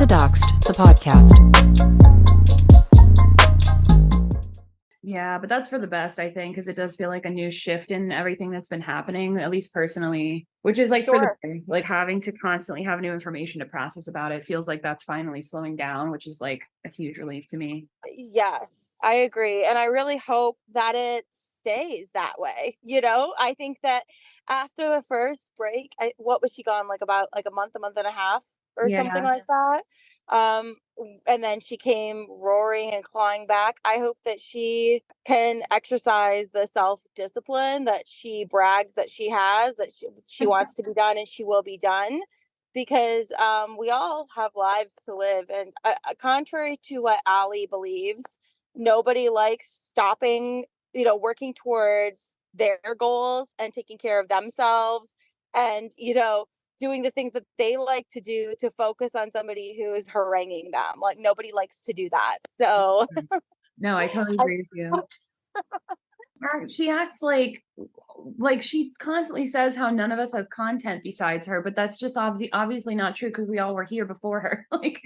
to Doxxed The Podcast. Yeah, but that's for the best, I think, because it does feel like a new shift in everything that's been happening, at least personally, which is like for the Sure. like having to constantly have new information to process about it feels like that's finally slowing down, which is like a huge relief to me. Yes, I agree. And I really hope that it stays that way. I think that after the first break, what was she gone like about like a month and a half or something Yeah. like that? And then she came roaring and clawing back. I hope that she can exercise the self-discipline that she brags that she has, that she wants to be done and she will be done because we all have lives to live. And contrary to what Allie believes, nobody likes stopping, working towards their goals and taking care of themselves and, doing the things that they like to do to focus on somebody who is haranguing them. Like nobody likes to do that. So No, I totally agree with you. She acts like she constantly says how none of us have content besides her, but that's just obviously not true because we all were here before her. Like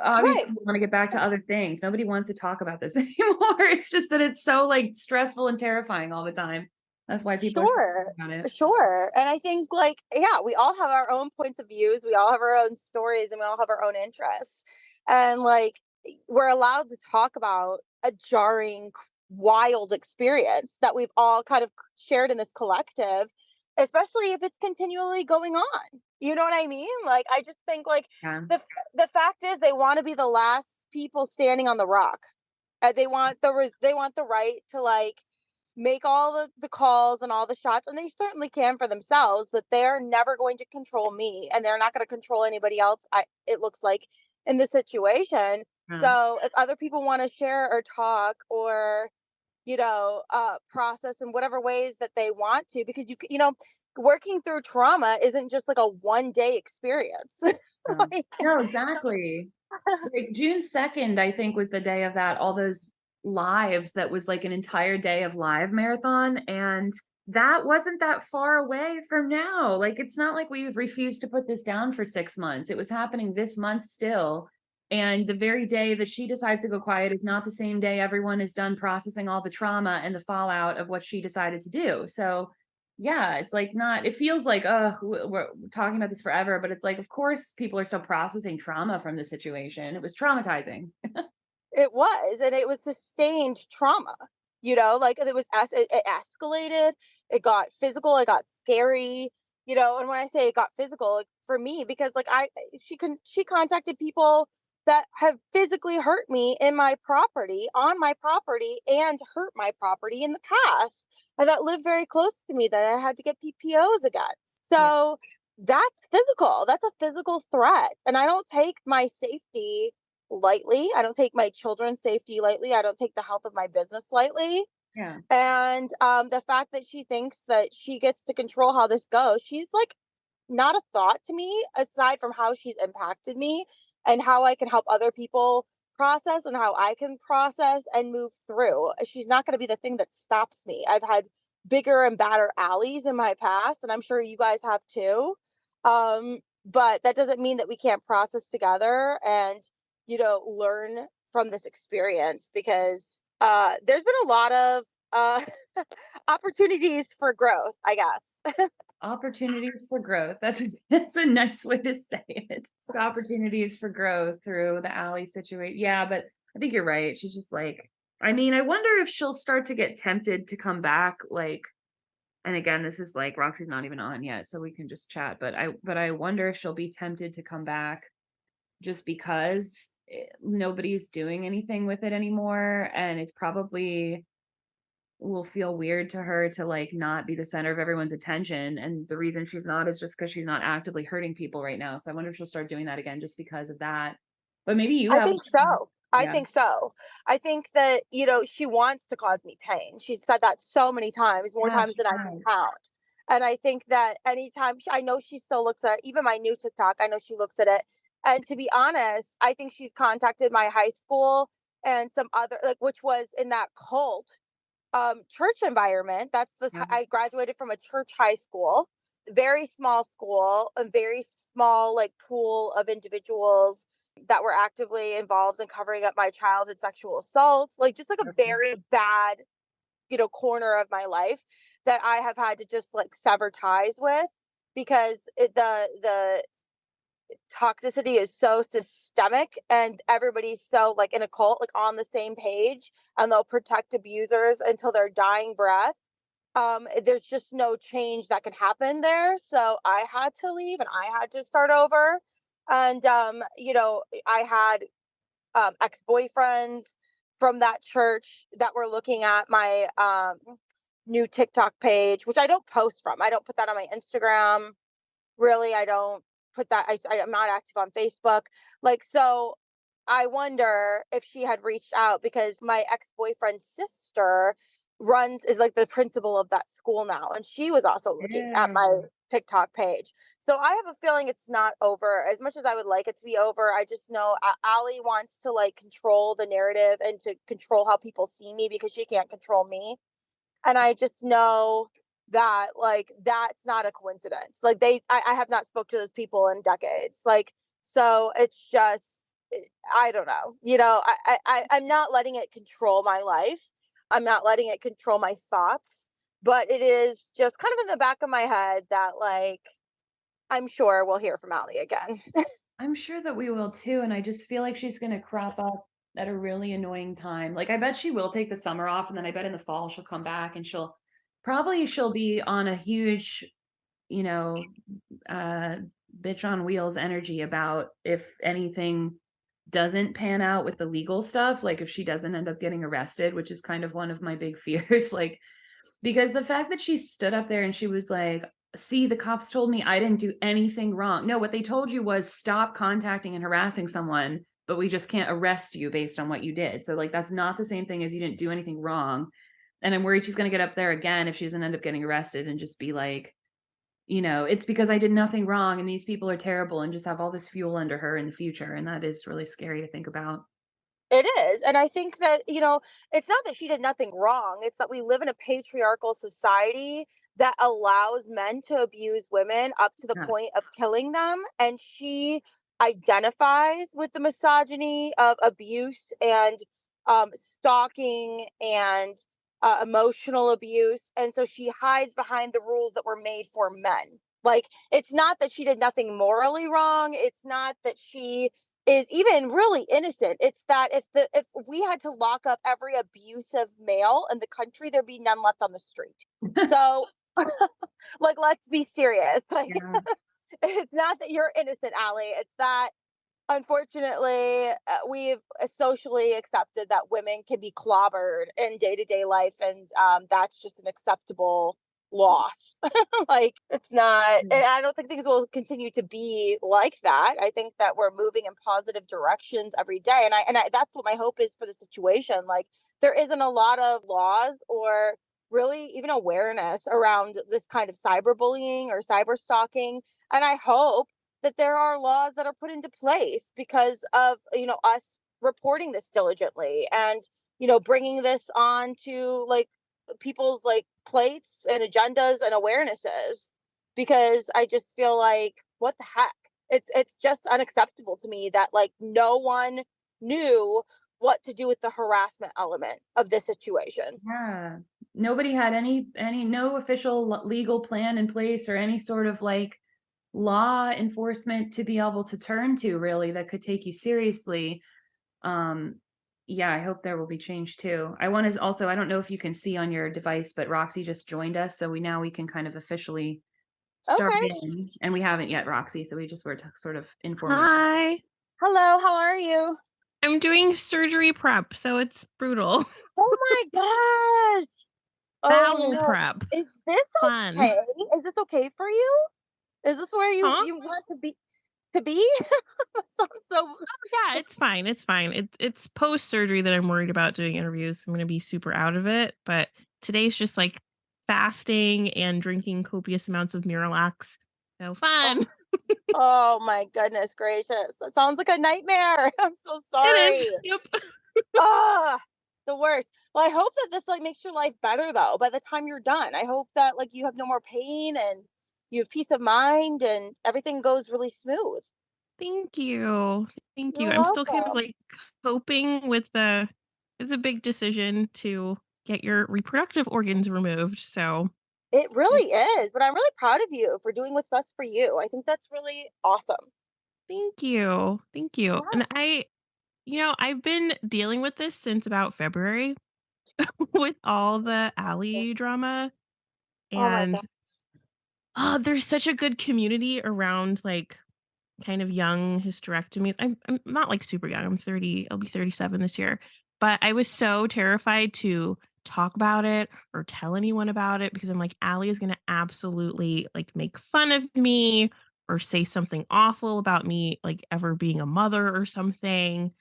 obviously right. we want to get back to other things. Nobody wants to talk about this anymore. It's just that it's so like stressful and terrifying all the time. That's why people are Sure. talking about it. Sure. And I think like, yeah, we all have our own points of views. We all have our own stories and we all have our own interests. And like we're allowed to talk about a jarring, wild experience that we've all kind of shared in this collective, especially if it's continually going on. You know what I mean? Like I just think like Yeah. the the fact is they want to be the last people standing on the rock. They want the right to like make all the calls and all the shots, and they certainly can for themselves, but they're never going to control me and they're not going to control anybody else. It looks like in this situation. Yeah. So if other people want to share or talk or process in whatever ways that they want to, because working through trauma isn't just like a 1 day experience. No, Like, no, exactly. Like June 2nd, I think was the day of that, all those lives that was like an entire day of live marathon. And that wasn't that far away from now. Like it's not like we've refused to put this down for 6 months. It was happening this month still. And the very day that she decides to go quiet is not the same day everyone is done processing all the trauma and the fallout of what she decided to do. So yeah, it's like not, it feels like, oh, we're talking about this forever, but it's like, of course, people are still processing trauma from the situation. It was traumatizing. it was, and it was sustained trauma. Like it escalated, it got physical, it got scary. And when I say it got physical, like, for me, because like she contacted people that have physically hurt me in my property, on my property, and hurt my property in the past, and that lived very close to me that I had to get PPOs against. Yeah. So that's physical. That's a physical threat, and I don't take my safety lightly. I don't take my children's safety lightly. I don't take the health of my business lightly. Yeah. And the fact that she thinks that she gets to control how this goes, she's like not a thought to me aside from how she's impacted me and how I can help other people process and how I can process and move through. She's not going to be the thing that stops me. I've had bigger and badder allies in my past, and I'm sure you guys have too. But that doesn't mean that we can't process together and, learn from this experience because there's been a lot of opportunities for growth, I guess. Opportunities for growth. That's a nice way to say it. It's opportunities for growth through the alley situation. Yeah, but I think you're right. She's just like, I mean, I wonder if she'll start to get tempted to come back. Like, and again, this is like Roxy's not even on yet, so we can just chat. But I wonder if she'll be tempted to come back just because nobody's doing anything with it anymore, and it's probably will feel weird to her to like not be the center of everyone's attention, and the reason she's not is just because she's not actively hurting people right now. So I wonder if she'll start doing that again just because of that. But maybe you I have. think so. I Yeah. think so. I think that, she wants to cause me pain. She's said that so many times, more Yeah, times she than I can has. count. And I think that anytime I know she still looks at even my new TikTok, I know she looks at it. And to be honest, I think she's contacted my high school and some other, like, which was in that cult church environment. Yeah. I graduated from a church high school, very small school, a very small like pool of individuals that were actively involved in covering up my childhood sexual assault. Like just like a Okay. very bad, corner of my life that I have had to just like sever ties with because the toxicity is so systemic and everybody's so like in a cult, like on the same page, and they'll protect abusers until their dying breath. There's just no change that can happen there. So I had to leave and I had to start over. And I had ex-boyfriends from that church that were looking at my new TikTok page, which I don't post from. I don't put that on my Instagram. Really, I don't put that. I'm not active on Facebook. Like, so I wonder if she had reached out because my ex-boyfriend's sister is like the principal of that school now. And she was also looking at my Yeah. TikTok page. So I have a feeling it's not over. As much as I would like it to be over, I just know Allie wants to like control the narrative and to control how people see me because she can't control me. And I just know that like that's not a coincidence. Like I have not spoke to those people in decades. Like so it's just I don't know. I'm not letting it control my life. I'm not letting it control my thoughts. But it is just kind of in the back of my head that like I'm sure we'll hear from Allie again. I'm sure that we will too, and I just feel like she's gonna crop up at a really annoying time. Like, I bet she will take the summer off, and then I bet in the fall she'll come back and she'll be on a huge, you know, uh, bitch on wheels energy about if anything doesn't pan out with the legal stuff, like if she doesn't end up getting arrested, which is kind of one of my big fears. Like, because the fact that she stood up there and she was like, "See, the cops told me I didn't do anything wrong." No, what they told you was stop contacting and harassing someone, but we just can't arrest you based on what you did. So, like, that's not the same thing as you didn't do anything wrong. And I'm worried she's going to get up there again if she doesn't end up getting arrested and just be like, it's because I did nothing wrong and these people are terrible, and just have all this fuel under her in the future. And that is really scary to think about. It is. And I think that, it's not that she did nothing wrong. It's that we live in a patriarchal society that allows men to abuse women up to the Yeah. point of killing them. And she identifies with the misogyny of abuse and stalking and emotional abuse. And so she hides behind the rules that were made for men. Like, it's not that she did nothing morally wrong. It's not that she is even really innocent. It's that if we had to lock up every abusive male in the country, there'd be none left on the street. So, like, let's be serious. Like, Yeah. it's not that you're innocent, Allie. It's that unfortunately we've socially accepted that women can be clobbered in day to day life, and that's just an acceptable loss. Like it's not, and I don't think things will continue to be like that. I think that we're moving in positive directions every day, and that's what my hope is for the situation. Like there isn't a lot of laws or really even awareness around this kind of cyberbullying or cyber stalking, and I hope that there are laws that are put into place because of us reporting this diligently and bringing this on to like people's like plates and agendas and awarenesses, because I just feel like what the heck, it's just unacceptable to me that like no one knew what to do with the harassment element of this situation. Yeah. Nobody had no official legal plan in place or any sort of like law enforcement to be able to turn to really that could take you seriously. Um, yeah, I hope there will be change too. I want to also, I don't know if you can see on your device, but Roxy just joined us, so we can kind of officially start Okay. in, and we haven't yet, Roxy, so we just were sort of informing. Hi. Hello, how are you? I'm doing surgery prep, so it's brutal. Oh my gosh. Oh Bowel no. prep. Is this Fun. okay? Is this okay for you? Is this where you Huh? you want to be? To be? Sounds so. Yeah, it's fine. It's fine. It's post surgery that I'm worried about doing interviews. I'm going to be super out of it, but today's just like fasting and drinking copious amounts of Miralax. So Oh, fun. oh my goodness gracious! That sounds like a nightmare. I'm so It sorry. is. Yep. Ah, the worst. Well, I hope that this like makes your life better though. By the time you're done, I hope that like you have no more pain and you have peace of mind and everything goes really smooth. Thank you. Thank you. You're I'm still kind of welcome. like coping with it's a big decision to get your reproductive organs removed. So It really it's is, but I'm really proud of you for doing what's best for you. I think that's really awesome. thank you. Thank you. Yeah. And I've been dealing with this since about February with all the Allie drama. Oh my And god. there's such a good community around like kind of young hysterectomies. I'm not like super young. I'm 30. I'll be 37 this year. But I was so terrified to talk about it or tell anyone about it because I'm like, Allie is gonna absolutely like make fun of me or say something awful about me, like ever being a mother or something.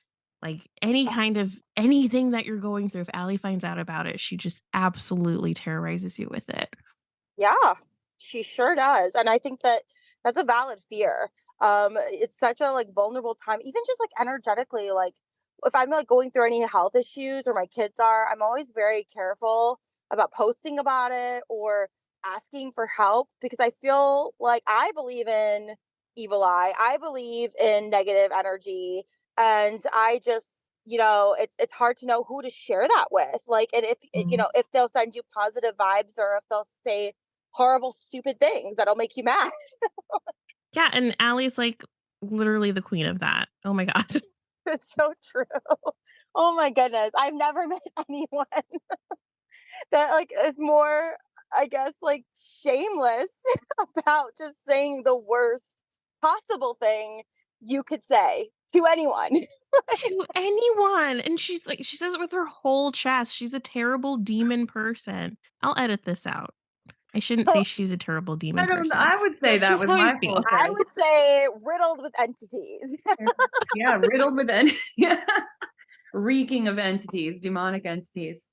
Like any kind of anything that you're going through, if Allie finds out about it, she just absolutely terrorizes you with it. Yeah, she sure does. And I think that that's a valid fear. It's such a like vulnerable time, even just like energetically, like if I'm like going through any health issues or my kids are, I'm always very careful about posting about it or asking for help because I feel like I believe in evil eye. I believe in negative energy. And I just, it's hard to know who to share that with. Like, and Mhm. if they'll send you positive vibes or if they'll say horrible, stupid things that'll make you mad. Yeah, and Allie's like literally the queen of that. Oh my god. It's so true. Oh my goodness. I've never met anyone that like is more, I guess, like shameless about just saying the worst possible thing you could say to anyone. To anyone, and she says it with her whole chest. She's a terrible demon person. I'll edit this out. I shouldn't say she's a terrible demon I don't know. person. I would say That's that just with how I my full feel. I chest. would say riddled with entities. Yeah, riddled with yeah. Reeking of entities, demonic entities.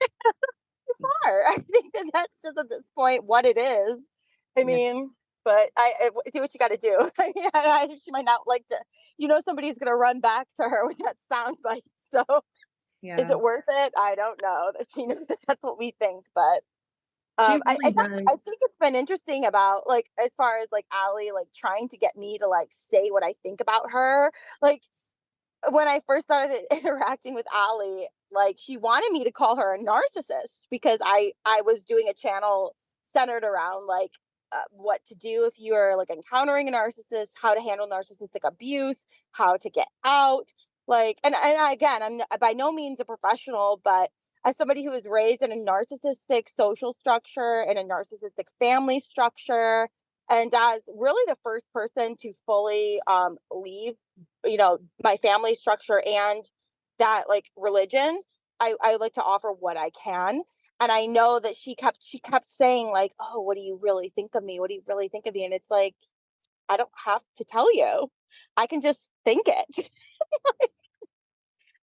I think that that's just at this point what it is. I Yeah. mean, but do what you got to do. She might not like to, somebody's going to run back to her with that sound bite. So is Yeah. it worth it? I don't know. That she knows that that's what we think, but She I really think I does. think it's been interesting about like as far as like Allie like trying to get me to like say what I think about her. Like when I first started interacting with Allie, like she wanted me to call her a narcissist because I was doing a channel centered around like what to do if you are like encountering a narcissist, how to handle narcissistic abuse, how to get out. Like, and again, by no means a professional, but as somebody who was raised in a narcissistic social structure and a narcissistic family structure, and as really the first person to fully leave my family structure and that like religion, I like to offer what I can. And I know that she kept saying like, oh, what do you really think of me, what do you really think of me? And it's like, I don't have to tell you, I can just think it.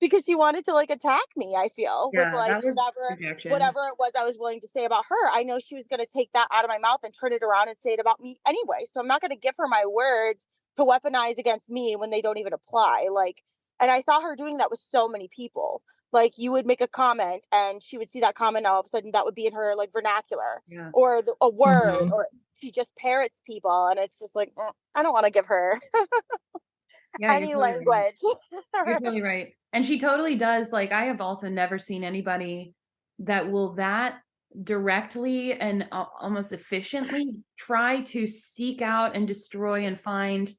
Because she wanted to like attack me, I feel, with Yeah, like that was whatever projection. whatever it was I was willing to say about her. I know she was going to take that out of my mouth and turn it around and say it about me anyway. So I'm not going to give her my words to weaponize against me when they don't even apply. Like, and I saw her doing that with so many people. Like you would make a comment and she would see that comment, and all of a sudden that would be in her like vernacular Yeah. or a word, Mhm. or she just parrots people, and it's just like, I don't want to give her Yeah, you're any totally right. language. You're totally right. And she totally does. Like, I have also never seen anybody that will that directly and almost efficiently try to seek out and destroy and find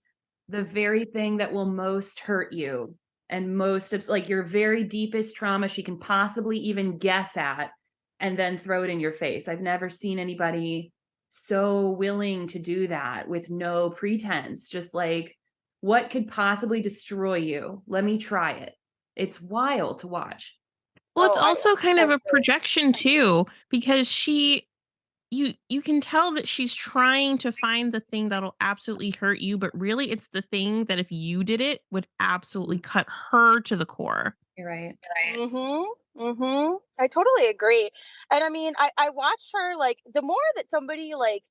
the very thing that will most hurt you and most of like your very deepest trauma she can possibly even guess at, and then throw it in your face. I've never seen anybody so willing to do that with no pretense, just like, what could possibly destroy you? Let me try it. It's wild to watch. Well, it's Oh, also kind I of a agree. projection too, because you can tell that she's trying to find the thing that'll absolutely hurt you, but really it's the thing that if you did it would absolutely cut her to the core. You're right. Mhm. Mhm. I totally agree. And I mean, I watched her like the more that somebody like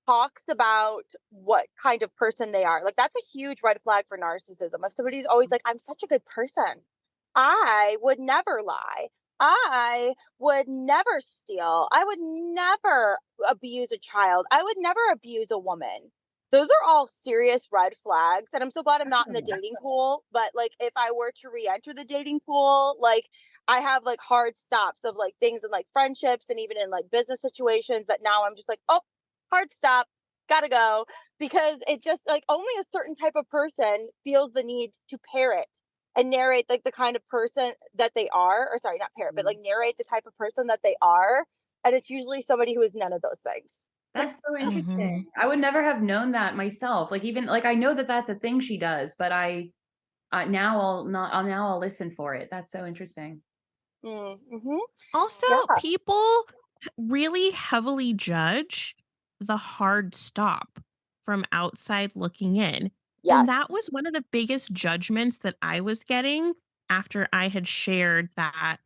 talks about what kind of person they are. Like that's a huge red flag for narcissism. If somebody's always like, I'm such a good person. I would never lie. I would never steal. I would never abuse a child. I would never abuse a woman. those are all serious red flags. And I'm so glad I'm not in the dating pool. But like, if I were to re-enter the dating pool, like I have like hard stops of like things in like friendships and even in like business situations that now I'm just like, oh, hard stop, gotta go. Because it just like only a certain type of person feels the need to parrot and narrate like the kind of person that they are, or sorry, not parrot, but like narrate the type of person that they are. And it's usually somebody who is none of those things. That's so Mhm. interesting. I would never have known that myself. Like even like I know that that's a thing she does, but now I'll listen for it. That's so interesting. Mm-hmm. Also, Yeah. people really heavily judge the hard stop from outside looking in. And Yes. that was one of the biggest judgments that I was getting after I had shared that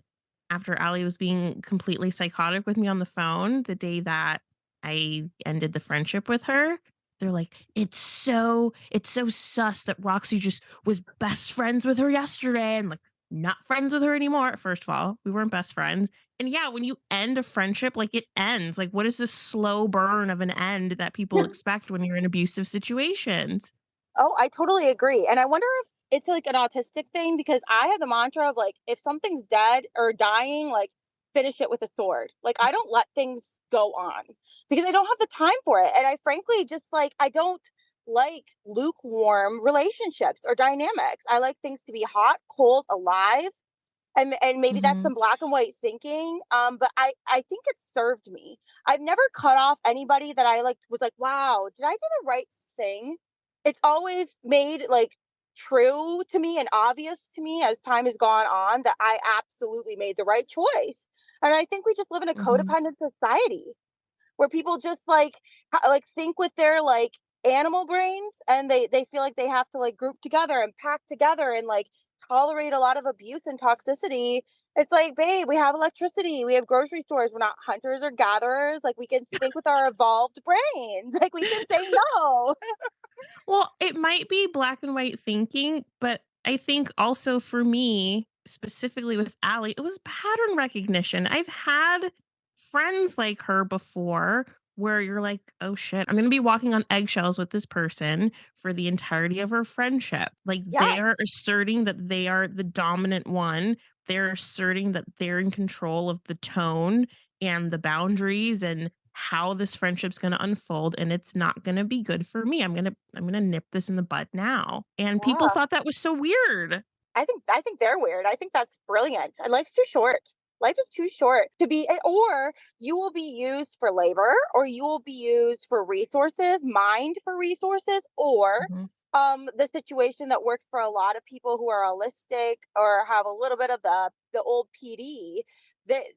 after Allie was being completely psychotic with me on the phone the day that I ended the friendship with her. They're like, it's so sus that Roxy just was best friends with her yesterday and like not friends with her anymore. First of all, we weren't best friends. And yeah, when you end a friendship, like it ends. Like, what is this slow burn of an end that people expect when you're in abusive situations? Oh, I totally agree. And I wonder if it's like an autistic thing because I have the mantra of like, if something's dead or dying, like finish it with a sword. Like I don't let things go on because I don't have the time for it. And I frankly just like, I don't like lukewarm relationships or dynamics. I like things to be hot, cold, alive. And maybe that's Mhm. some black and white thinking. But I think it served me. I've never cut off anybody that I like was like, wow, did I do the right thing? It's always made like true to me and obvious to me as time has gone on that I absolutely made the right choice. And I think we just live in a Mhm. codependent society where people just like like think with their like animal brains and they feel like they have to like group together and pack together and like tolerate a lot of abuse and toxicity. It's like, babe, we have electricity, we have grocery stores, we're not hunters or gatherers. Like we can think with our evolved brains. Like we can say no. Well, it might be black and white thinking, but I think also for me, specifically with Allie, it was pattern recognition. I've had friends like her before where you're like, oh shit, I'm going to be walking on eggshells with this person for the entirety of our friendship. Like they are Yes. asserting that they are the dominant one. They're asserting that they're in control of the tone and the boundaries and how this friendship's going to unfold, and it's not going to be good for me. I'm going to nip this in the bud now. And people Yeah. thought that was so weird. I think they're weird. I think that's brilliant. And life's too short. Life is too short to be, or you will be used for labor, or you will be used for resources, mined for resources, or Mhm. the situation that works for a lot of people who are holistic or have a little bit of the old PD.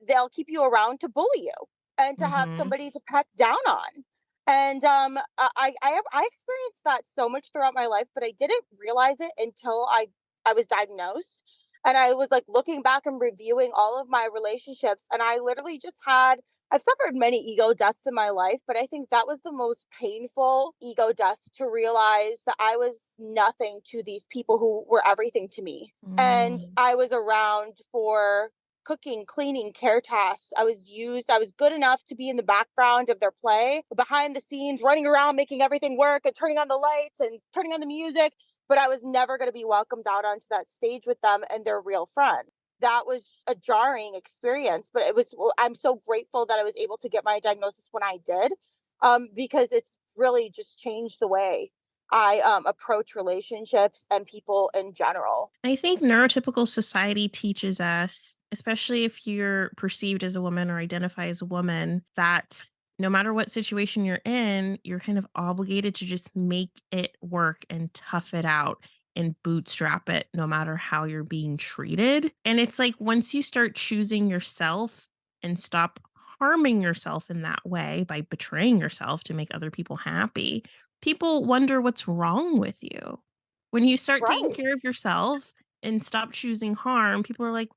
They'll keep you around to bully you and to have Mhm. somebody to peck down on. And I experienced that so much throughout my life, but I didn't realize it until I was diagnosed. And I was like looking back and reviewing all of my relationships. And I literally just I've suffered many ego deaths in my life, but I think that was the most painful ego death to realize that I was nothing to these people who were everything to me. And Mm. I was around for cooking, cleaning, care tasks. I was good enough to be in the background of their play, behind the scenes, running around, making everything work and turning on the lights and turning on the music, but I was never going to be welcomed out onto that stage with them and their real friend. That was a jarring experience, but I'm so grateful that I was able to get my diagnosis when I did, because it's really just changed the way I approach relationships and people in general. I think neurotypical society teaches us, especially if you're perceived as a woman or identify as a woman, that no matter what situation you're in, you're kind of obligated to just make it work and tough it out and bootstrap it no matter how you're being treated. And it's like once you start choosing yourself and stop harming yourself in that way by betraying yourself to make other people happy, people wonder what's wrong with you. When you start taking Right. care of yourself and stop choosing harm, people are like,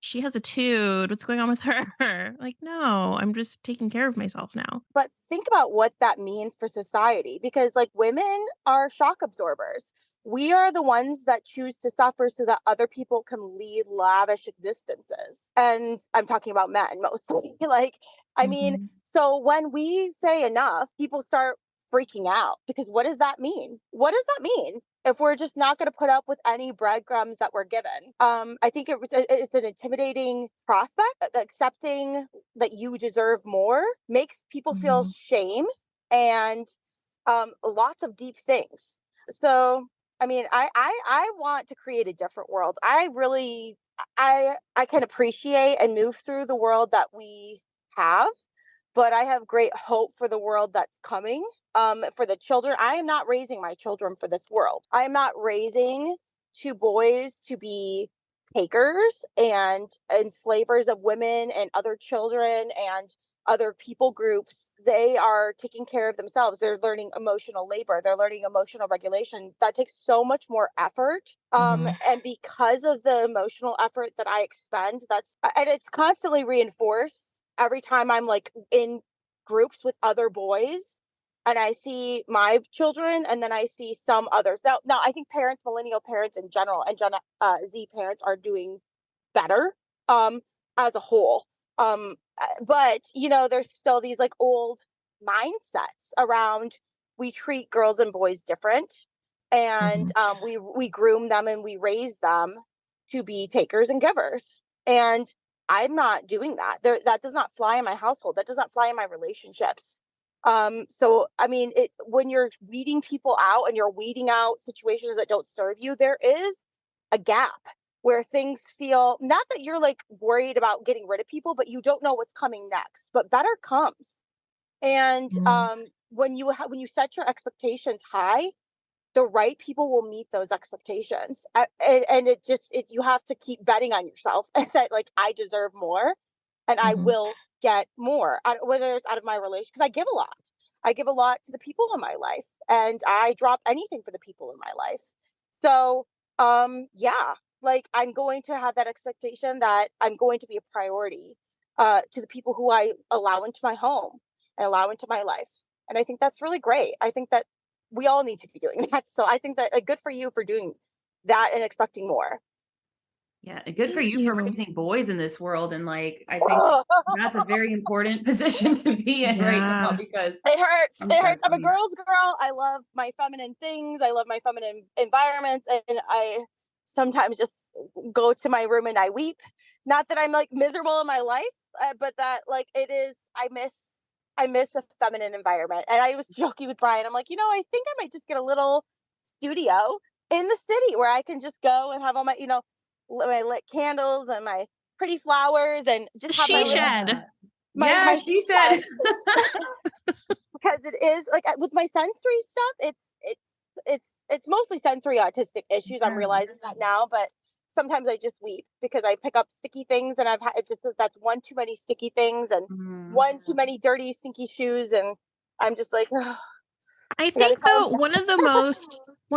she has a tude. What's going on with her? Like, no, I'm just taking care of myself now. But think about what that means for society because, like, women are shock absorbers. We are the ones that choose to suffer so that other people can lead lavish existences. And I'm talking about men mostly. Like, I mean, Mhm. so when we say enough, people start freaking out, because what does that mean? What does that mean if we're just not going to put up with any breadcrumbs that we're given? I think it's an intimidating prospect. Accepting that you deserve more makes people feel shame and lots of deep things. So, I mean, I want to create a different world. I can appreciate and move through the world that we have, but I have great hope for the world that's coming. For the children, I am not raising my children for this world. I am not raising two boys to be takers and enslavers of women and other children and other people groups. They are taking care of themselves. They're learning emotional labor. They're learning emotional regulation. That takes so much more effort. And because of the emotional effort that I expend, and it's constantly reinforced every time I'm like in groups with other boys and I see my children and then I see some others. Now I think parents, millennial parents in general, and Z parents are doing better as a whole. But there's still these like old mindsets around, we treat girls and boys different, and we groom them and we raise them to be takers and givers. And I'm not doing that. That does not fly in my household. That does not fly in my relationships. So I mean, when you're weeding people out and you're weeding out situations that don't serve you, there is a gap where things feel, not that you're like worried about getting rid of people, but you don't know what's coming next, but better comes. And when you set your expectations high, the right people will meet those expectations. And you have to keep betting on yourself and that like, I deserve more and I will get more, whether it's out of my relation, because I give a lot to the people in my life, and I drop anything for the people in my life. So yeah, like I'm going to have that expectation that I'm going to be a priority to the people who I allow into my home and allow into my life. And I think that's really great. I think that we all need to be doing that. So I think that good for you for doing that and expecting more. Yeah, good for Thank you for you. raising boys in this world. And like, I think that's a very important position to be in right now, because it hurts. I'm It hurts. I'm a struggling. girl's girl. I love my feminine things. I love my feminine environments. And I sometimes just go to my room and I weep. Not that I'm like miserable in my life, but that like I miss a feminine environment. And I was joking with Brian. I'm like, I think I might just get a little studio in the city where I can just go and have all my, my lit candles and my pretty flowers and just have my She little shed. my She said. because it is like with my sensory stuff, it's mostly sensory autistic issues. I'm realizing that now, but sometimes I just weep because I pick up sticky things and I've had that's one too many sticky things and one too many dirty stinky shoes, and I'm just like, oh, I I gotta think tell though him. one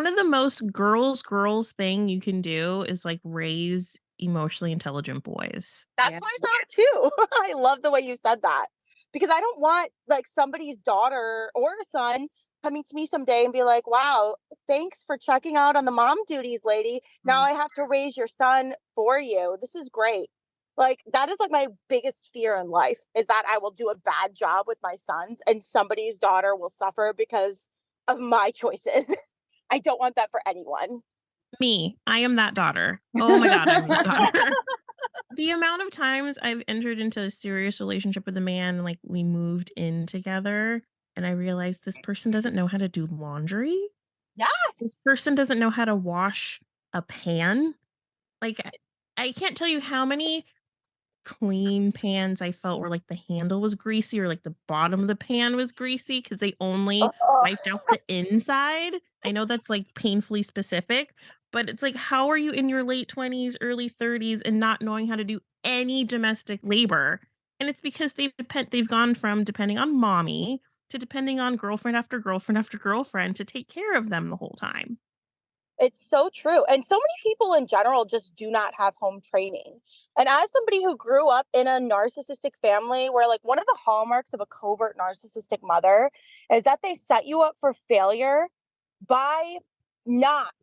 of the most girls thing you can do is like raise emotionally intelligent boys. That's what I thought too. I love the way you said that, because I don't want like somebody's daughter or son coming to me someday and be like, wow, thanks for checking out on the mom duties, lady. Now I have to raise your son for you. This is great. Like that is like my biggest fear in life, is that I will do a bad job with my sons and somebody's daughter will suffer because of my choices. I don't want that for anyone. Me, I am that daughter. Oh my God, I'm that daughter. The amount of times I've entered into a serious relationship with a man, like we moved in together, and I realized this person doesn't know how to do laundry. Yeah. This person doesn't know how to wash a pan. Like I can't tell you how many clean pans I felt where like the handle was greasy or like the bottom of the pan was greasy because they only wiped out the inside. I know that's like painfully specific, but it's like, how are you in your late 20s, early 30s and not knowing how to do any domestic labor? And it's because they've gone from depending on mommy to depending on girlfriend after girlfriend after girlfriend to take care of them the whole time. It's so true. And so many people in general just do not have home training. And as somebody who grew up in a narcissistic family where like one of the hallmarks of a covert narcissistic mother is that they set you up for failure by not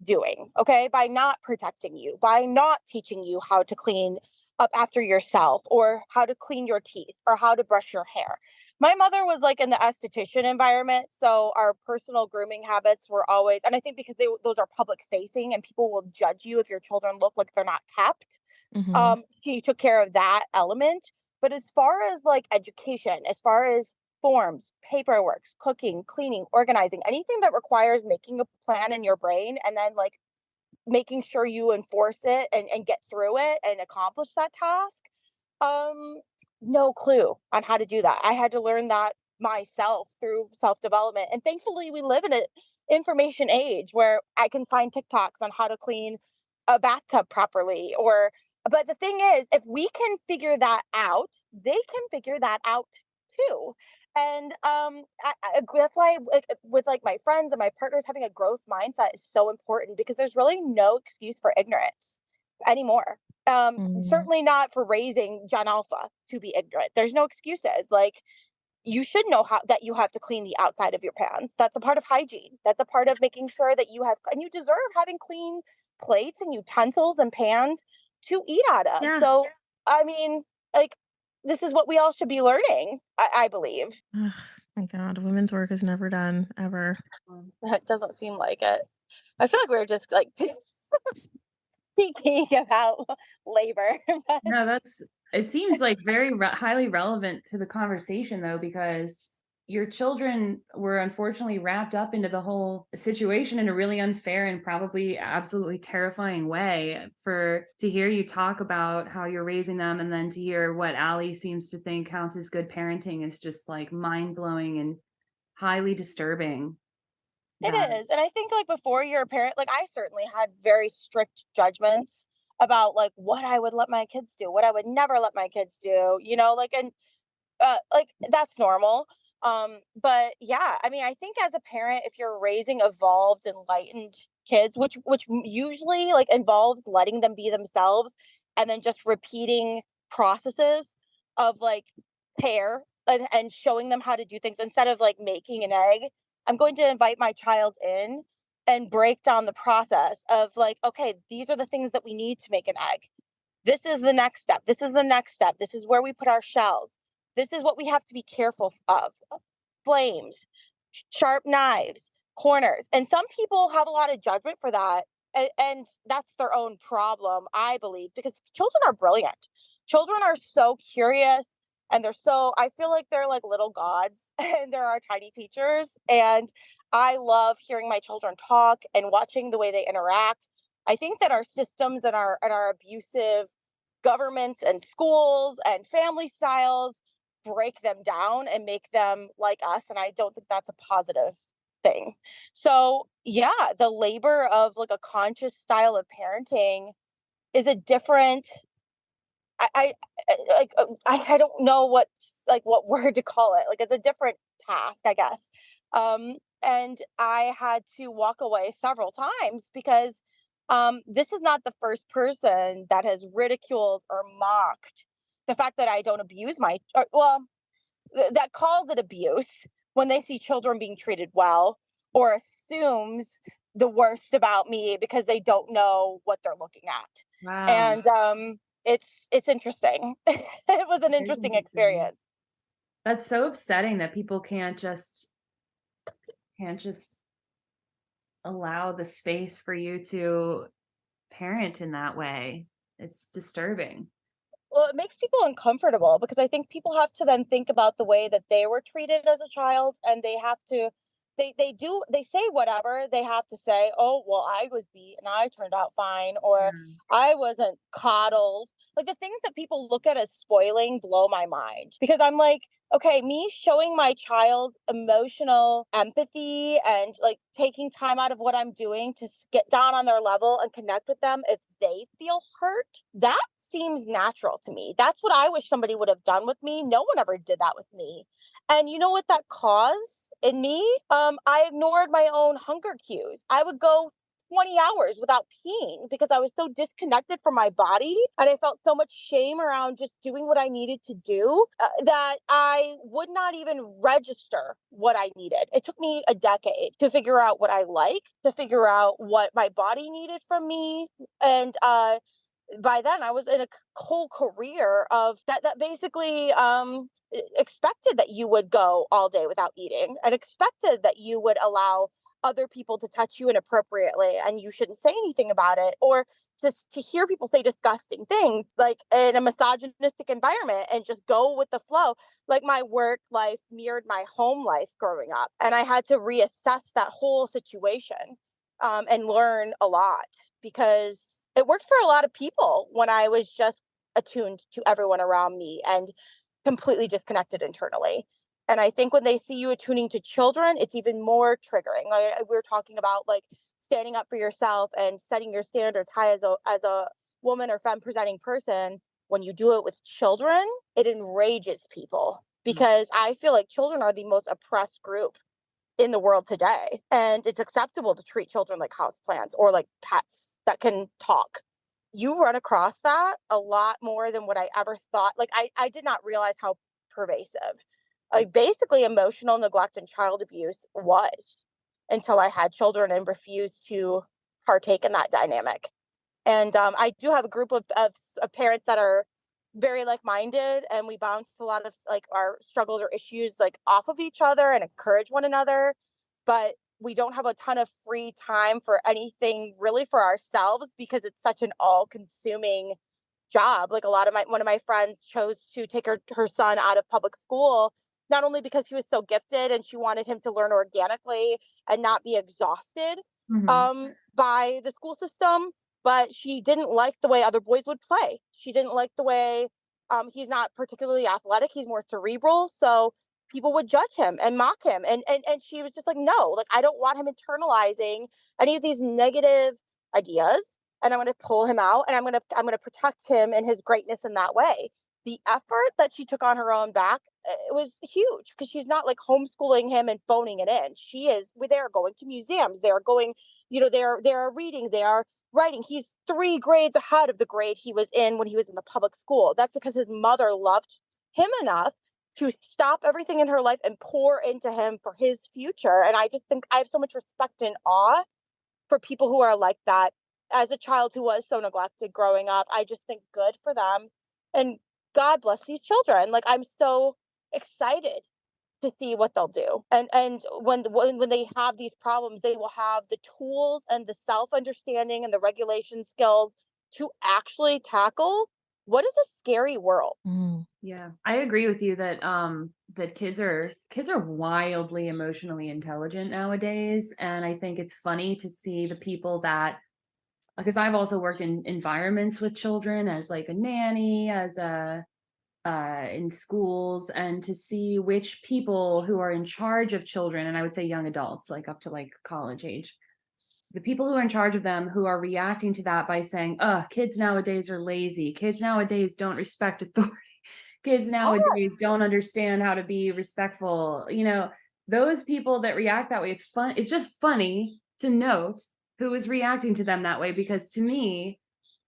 by not protecting you, by not teaching you how to clean up after yourself or how to clean your teeth or how to brush your hair. My mother was like in the esthetician environment, so our personal grooming habits were always, and I think because those are public facing and people will judge you if your children look like they're not kept. Mhm. She took care of that element. But as far as like education, as far as forms, paperwork, cooking, cleaning, organizing, anything that requires making a plan in your brain and then like making sure you enforce it and get through it and accomplish that task, um, no clue on how to do that. I had to learn that myself through self-development. And thankfully we live in an information age where I can find TikToks on how to clean a bathtub properly or but the thing is, if we can figure that out, they can figure that out too. And that's why with like my friends and my partners, having a growth mindset is so important because there's really no excuse for ignorance anymore. Mhm. Certainly not for raising Gen Alpha to be ignorant. There's no excuses. Like you should know how that you have to clean the outside of your pans. That's a part of hygiene. That's a part of making sure that you have, and you deserve having clean plates and utensils and pans to eat out of. Yeah. So, I mean, like, this is what we all should be learning, I believe. Ugh, my God, women's work is never done ever. It doesn't seem like it. I feel like we are just like speaking about labor. But No, it seems like very highly relevant to the conversation though, because your children were unfortunately wrapped up into the whole situation in a really unfair and probably absolutely terrifying way. For to hear you talk about how you're raising them and then to hear what Allie seems to think counts as good parenting is just like mind blowing and highly disturbing. it That is. And I think like before you're a parent, like I certainly had very strict judgments about like what I would let my kids do, what I would never let my kids do, like and like that's normal. But yeah, I mean, I think as a parent, if you're raising evolved, enlightened kids, which usually like involves letting them be themselves and then just repeating processes of like care and showing them how to do things instead of like making an egg. I'm going to invite my child in and break down the process of like, okay, these are the things that we need to make an egg. This is the next step. This is the next step. This is where we put our shells. This is what we have to be careful of. Flames, sharp knives, corners. And some people have a lot of judgment for that. And that's their own problem, I believe, because children are brilliant. Children are so curious and I feel like they're like little gods and they're our tiny teachers. And I love hearing my children talk and watching the way they interact. I think that our systems and our abusive governments and schools and family styles break them down and make them like us. And I don't think that's a positive thing. So, yeah, the labor of like a conscious style of parenting is a different. I don't know what word to call it. Like it's a different task, I guess. And I had to walk away several times because this is not the first person that has ridiculed or mocked the fact that I don't abuse that calls it abuse when they see children being treated well or assumes the worst about me because they don't know what they're looking at. wow. And it's interesting. It was an Very interesting interesting. experience. That's so upsetting that people can't just allow the space for you to parent in that way. It's disturbing. Well, it makes people uncomfortable because I think people have to then think about the way that they were treated as a child, and they say whatever they have to say. Oh, well, I was beat and I turned out fine, or Yeah. I wasn't coddled. Like the things that people look at as spoiling blow my mind because I'm like, okay, me showing my child emotional empathy and like taking time out of what I'm doing to get down on their level and connect with them if they feel hurt, that seems natural to me. That's what I wish somebody would have done with me. No one ever did that with me. And you know what that caused in me? I ignored my own hunger cues. I would go 20 hours without peeing because I was so disconnected from my body and I felt so much shame around just doing what I needed to do that I would not even register what I needed. It took me a decade to figure out what I liked, to figure out what my body needed from me. And by then I was in a whole career of that basically expected that you would go all day without eating, and expected that you would allow other people to touch you inappropriately and you shouldn't say anything about it, or just to hear people say disgusting things like in a misogynistic environment and just go with the flow. Like my work life mirrored my home life growing up, and I had to reassess that whole situation, and learn a lot, because it worked for a lot of people when I was just attuned to everyone around me and completely disconnected internally. And I think when they see you attuning to children, it's even more triggering. Like we were talking about, like standing up for yourself and setting your standards high as a woman or femme presenting person. When you do it with children, it enrages people, because I feel like children are the most oppressed group in the world today. And it's acceptable to treat children like houseplants or like pets that can talk. You run across that a lot more than what I ever thought. Like I did not realize how pervasive, like basically emotional neglect and child abuse was, until I had children and refused to partake in that dynamic. And I do have a group of parents that are very like-minded, and we bounce a lot of like our struggles or issues like off of each other and encourage one another. But we don't have a ton of free time for anything really for ourselves, because it's such an all-consuming job. Like one of my friends chose to take her son out of public school, not only because he was so gifted and she wanted him to learn organically and not be exhausted by the school system, but she didn't like the way other boys would play. She didn't like the way he's not particularly athletic, he's more cerebral, so people would judge him and mock him, and she was just like, no, like I don't want him internalizing any of these negative ideas, and I'm going to pull him out, and I'm going to protect him and his greatness in that way. The effort that she took on her own back, it was huge, because she's not like homeschooling him and phoning it in. They're going to museums, they're going, they're reading, they are writing. He's 3 grades ahead of the grade he was in when he was in the public school. That's because his mother loved him enough to stop everything in her life and pour into him for his future. And I just think I have so much respect and awe for people who are like that. As a child who was so neglected growing up, I just think good for them. And God bless these children. Like I'm so excited to see what they'll do. And when they have these problems, they will have the tools and the self-understanding and the regulation skills to actually tackle what is a scary world. Yeah, I agree with you that that kids are wildly emotionally intelligent nowadays, and I think it's funny to see the people that, because I've also worked in environments with children as like a nanny, as a in schools, and to see which people who are in charge of children, and I would say young adults, like up to like college age, the people who are in charge of them who are reacting to that by saying, kids nowadays are lazy. Kids nowadays don't respect authority. Kids nowadays don't understand how to be respectful. Those people that react that way, it's just funny to note who is reacting to them that way, because to me,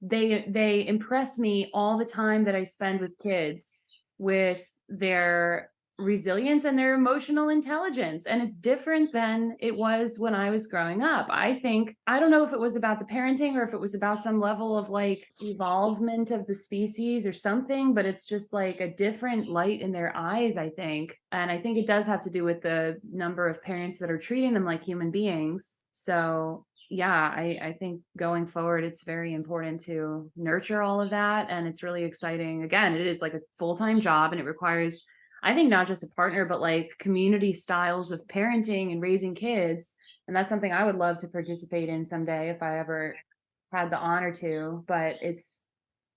they impress me all the time that I spend with kids, with their resilience and their emotional intelligence. And it's different than it was when I was growing up. I don't know if it was about the parenting or if it was about some level of like evolvement of the species or something, but it's just like a different light in their eyes, I think. And I think it does have to do with the number of parents that are treating them like human beings. So yeah, I think going forward, it's very important to nurture all of that. And it's really exciting. Again, it is like a full-time job, and it requires, I think, not just a partner, but like community styles of parenting and raising kids. And that's something I would love to participate in someday if I ever had the honor to. But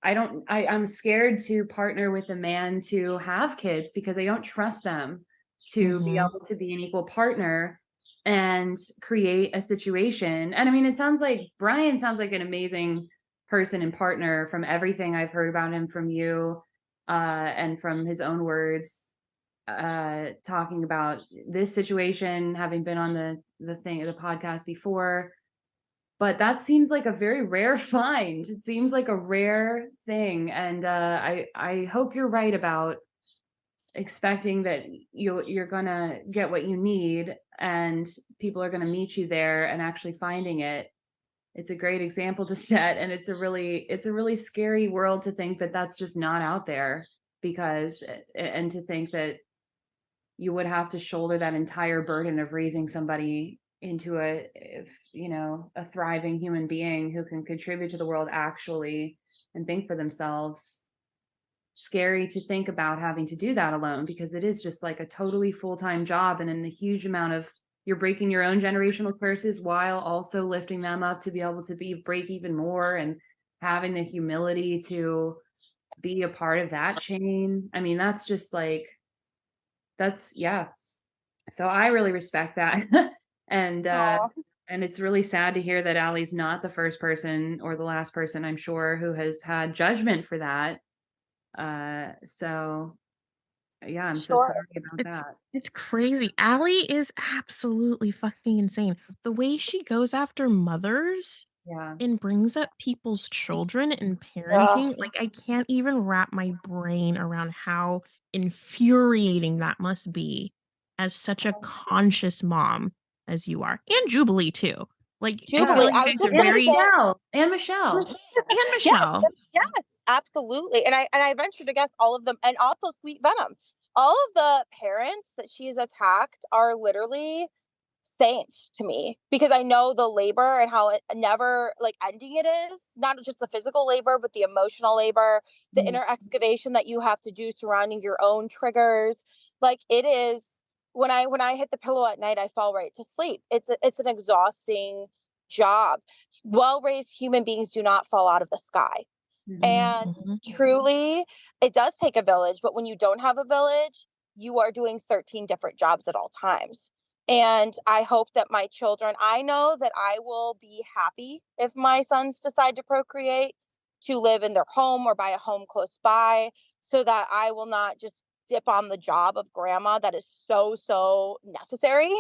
I'm scared to partner with a man to have kids, because I don't trust them to be able to be an equal partner and create a situation. And I mean, it sounds like Brian sounds like an amazing person and partner from everything I've heard about him from you, and from his own words, talking about this situation, having been on the podcast before. But that seems like a very rare find. It seems like a rare thing. And I hope you're right about expecting that you're gonna get what you need, and people are gonna meet you there, and actually finding it. it's a great example to set. And it's a really scary world to think that that's just not out there, because, and to think that you would have to shoulder that entire burden of raising somebody into a thriving human being who can contribute to the world actually and think for themselves. Scary to think about having to do that alone, because it is just like a totally full-time job, and in a huge amount of, you're breaking your own generational curses while also lifting them up to be able to break even more, and having the humility to be a part of that chain. I mean, that's just like, yeah. So I really respect that. and Aw. and it's really sad to hear that Allie's not the first person or the last person, I'm sure, who has had judgment for that. So yeah, I'm so Sure. sorry about It's that. it's crazy. Allie is absolutely fucking insane. The way she goes after mothers Yeah. and brings up people's children and Yeah. parenting, like, I can't even wrap my brain around how infuriating that must be as such a conscious mom as you are, and Jubilee too. Like, I feel Yeah. Jubilee, like I you was guys are just And gonna very say, Michelle. And Michelle. and yes, Michelle. yes, absolutely. And I venture to guess all of them, and also Sweet Venom. All of the parents that she's attacked are literally saints to me, because I know the labor and how it never like ending it is, not just the physical labor, but the emotional labor, the Mhm. inner excavation that you have to do surrounding your own triggers. Like it is, when I hit the pillow at night, I fall right to sleep. It's an exhausting job. Well-raised human beings do not fall out of the sky. Mhm. And Mhm. truly, it does take a village, but when you don't have a village, you are doing 13 different jobs at all times. And I hope that my children, I know that I will be happy if my sons decide to procreate, to live in their home or buy a home close by, so that I will not just dip on the job of grandma that is so, so necessary.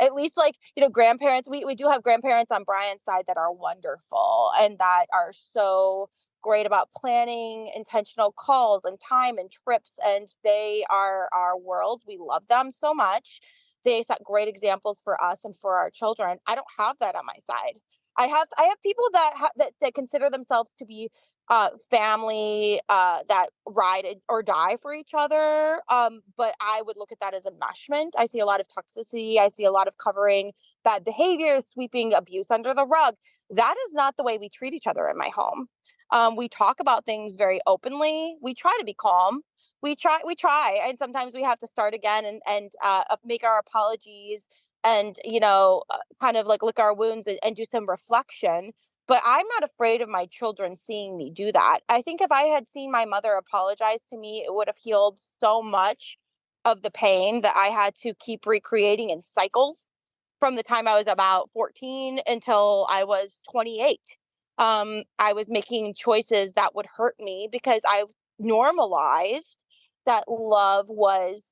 At least, like, grandparents, we do have grandparents on Brian's side that are wonderful and that are so great about planning intentional calls and time and trips, and they are our world. We love them so much. They set great examples for us and for our children. I don't have that on my side. I have people that consider themselves to be family, that ride or die for each other. But I would look at that as enmeshment. I see a lot of toxicity. I see a lot of covering bad behavior, sweeping abuse under the rug. That is not the way we treat each other in my home. We talk about things very openly. We try to be calm. We try, and sometimes we have to start again and make our apologies, and kind of like lick our wounds and do some reflection. But I'm not afraid of my children seeing me do that. I think if I had seen my mother apologize to me, it would have healed so much of the pain that I had to keep recreating in cycles from the time I was about 14 until I was 28. I was making choices that would hurt me because I normalized that love was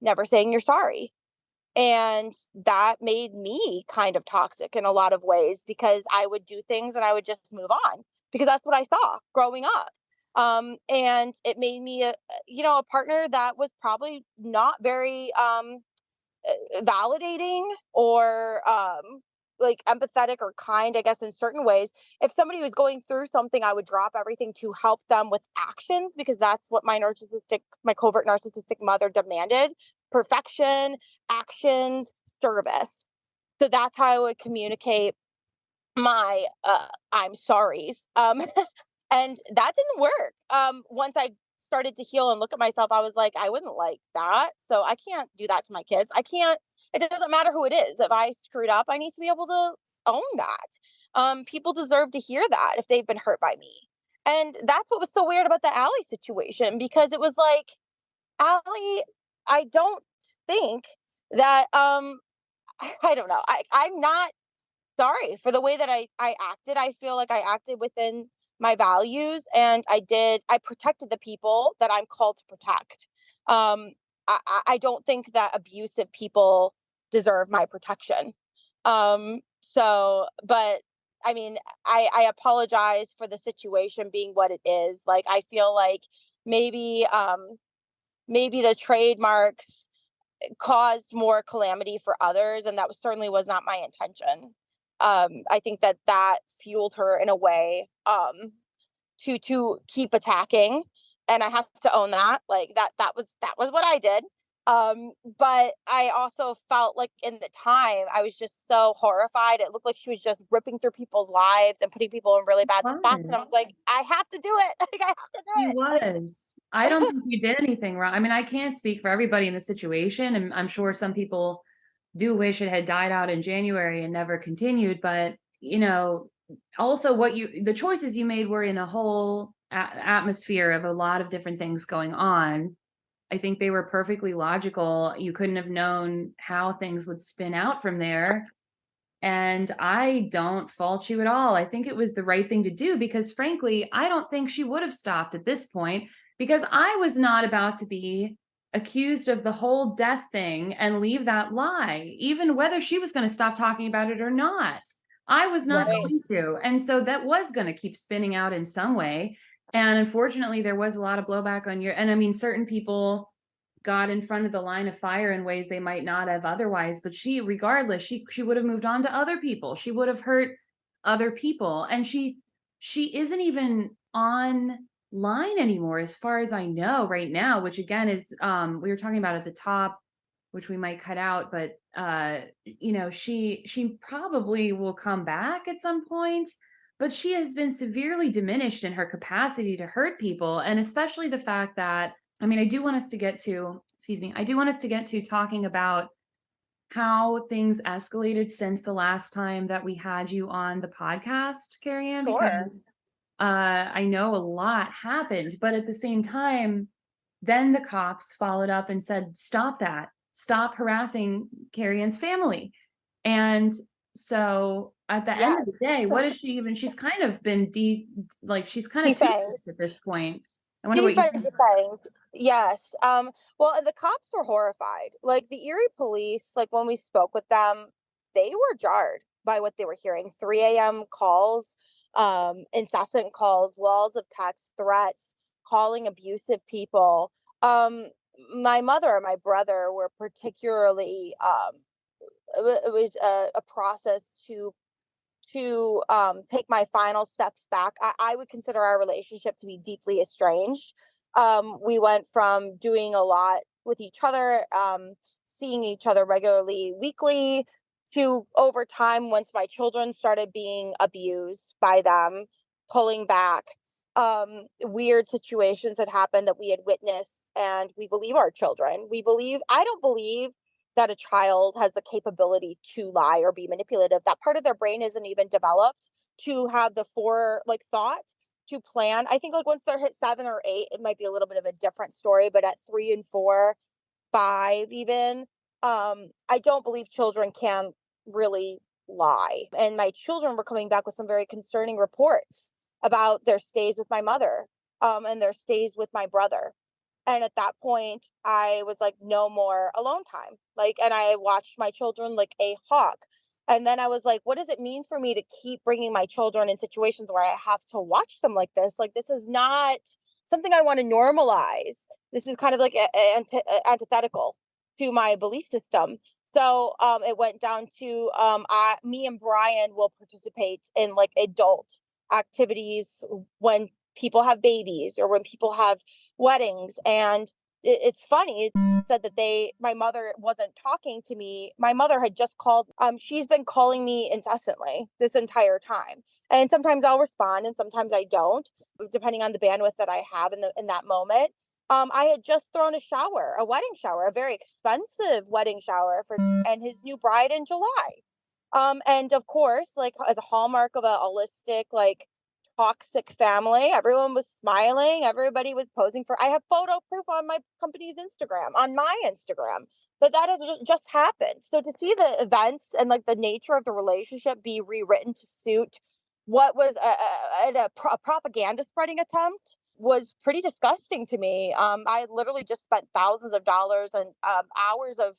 never saying you're sorry. And that made me kind of toxic in a lot of ways, because I would do things and I would just move on because that's what I saw growing up. And it made me a partner that was probably not very validating or like empathetic or kind, I guess, in certain ways. If somebody was going through something, I would drop everything to help them with actions, because that's what my covert narcissistic mother demanded: perfection, actions, service. So that's how I would communicate my I'm sorries. And that didn't work. Once I started to heal and look at myself, I was like, I wouldn't like that. So I can't do that to my kids. I can't, it doesn't matter who it is. If I screwed up, I need to be able to own that. People deserve to hear that if they've been hurt by me. And that's what was so weird about the Allie situation, because it was like, Allie, I don't think that I don't know. I'm not sorry for the way that I acted. I feel like I acted within my values, and I protected the people that I'm called to protect. I don't think that abusive people deserve my protection. But I mean, I apologize for the situation being what it is. Like, I feel like maybe, maybe the trademarks caused more calamity for others, and that certainly was not my intention. I think that fueled her in a way to keep attacking, and I have to own that. Like that was what I did. But I also felt like in the time I was just so horrified. It looked like she was just ripping through people's lives and putting people in really bad spots. And I was Was. like, I have to do it. Like I have to She do it. was. I don't think you did anything wrong. I mean, I can't speak for everybody in the situation, and I'm sure some people do wish it had died out in January and never continued. But also the choices you made were in a whole atmosphere of a lot of different things going on. I think they were perfectly logical. You couldn't have known how things would spin out from there. And I don't fault you at all. I think it was the right thing to do because, frankly, I don't think she would have stopped at this point because I was not about to be accused of the whole death thing and leave that lie, even whether she was going to stop talking about it or not. I was not Right. going to. And so that was going to keep spinning out in some way. And unfortunately, there was a lot of blowback on and I mean, certain people got in front of the line of fire in ways they might not have otherwise. But regardless, she would have moved on to other people. She would have hurt other people. And she isn't even online anymore, as far as I know right now, which again is we were talking about at the top, which we might cut out, but she probably will come back at some point. But she has been severely diminished in her capacity to hurt people. And especially the fact that, I mean, I do want us to get to talking about how things escalated since the last time that we had you on the podcast, Karrie Ann, Sure. because I know a lot happened, but at the same time, then the cops followed up and said, stop that, stop harassing Karrie Ann's family. And so at the end of the day, what is she even? She's kind of been she's kind of Defanged. toothless at this point. I wonder She's what you been defanged. Yes. Well, the cops were horrified. Like the Erie police, like when we spoke with them, they were jarred by what they were hearing. 3 a.m. calls, incessant calls, walls of text, threats, calling abusive people. Um, my mother and my brother were particularly it was a process to take my final steps back. I would consider our relationship to be deeply estranged. We went from doing a lot with each other, seeing each other regularly, weekly, to over time, once my children started being abused by them, pulling back. Weird situations had happened that we had witnessed, and we believe our children. I don't believe that a child has the capability to lie or be manipulative. That part of their brain isn't even developed to have the thought to plan. I think like once they're hit 7 or 8, it might be a little bit of a different story. But at 3 and 4, 5 even, I don't believe children can really lie. And my children were coming back with some very concerning reports about their stays with my mother, and their stays with my brother. And at that point, I was like, no more alone time. Like, and I watched my children like a hawk. And then I was like, what does it mean for me to keep bringing my children in situations where I have to watch them like this? Like, this is not something I want to normalize. This is kind of like antithetical to my belief system. So it went down to me and Brian will participate in like adult activities when people have babies or when people have weddings. And it's funny, it said that my mother wasn't talking to me. My mother had just called. She's been calling me incessantly this entire time, and sometimes I'll respond and sometimes I don't, depending on the bandwidth that I have in that moment. I had just thrown a wedding shower, a very expensive wedding shower for and his new bride in July. And of course, like as a hallmark of a holistic, like toxic family, everyone was smiling. Everybody was posing for. I have photo proof on my company's Instagram, on my Instagram, that had just happened. So to see the events and like the nature of the relationship be rewritten to suit what was a propaganda spreading attempt was pretty disgusting to me. I literally just spent thousands of dollars and hours of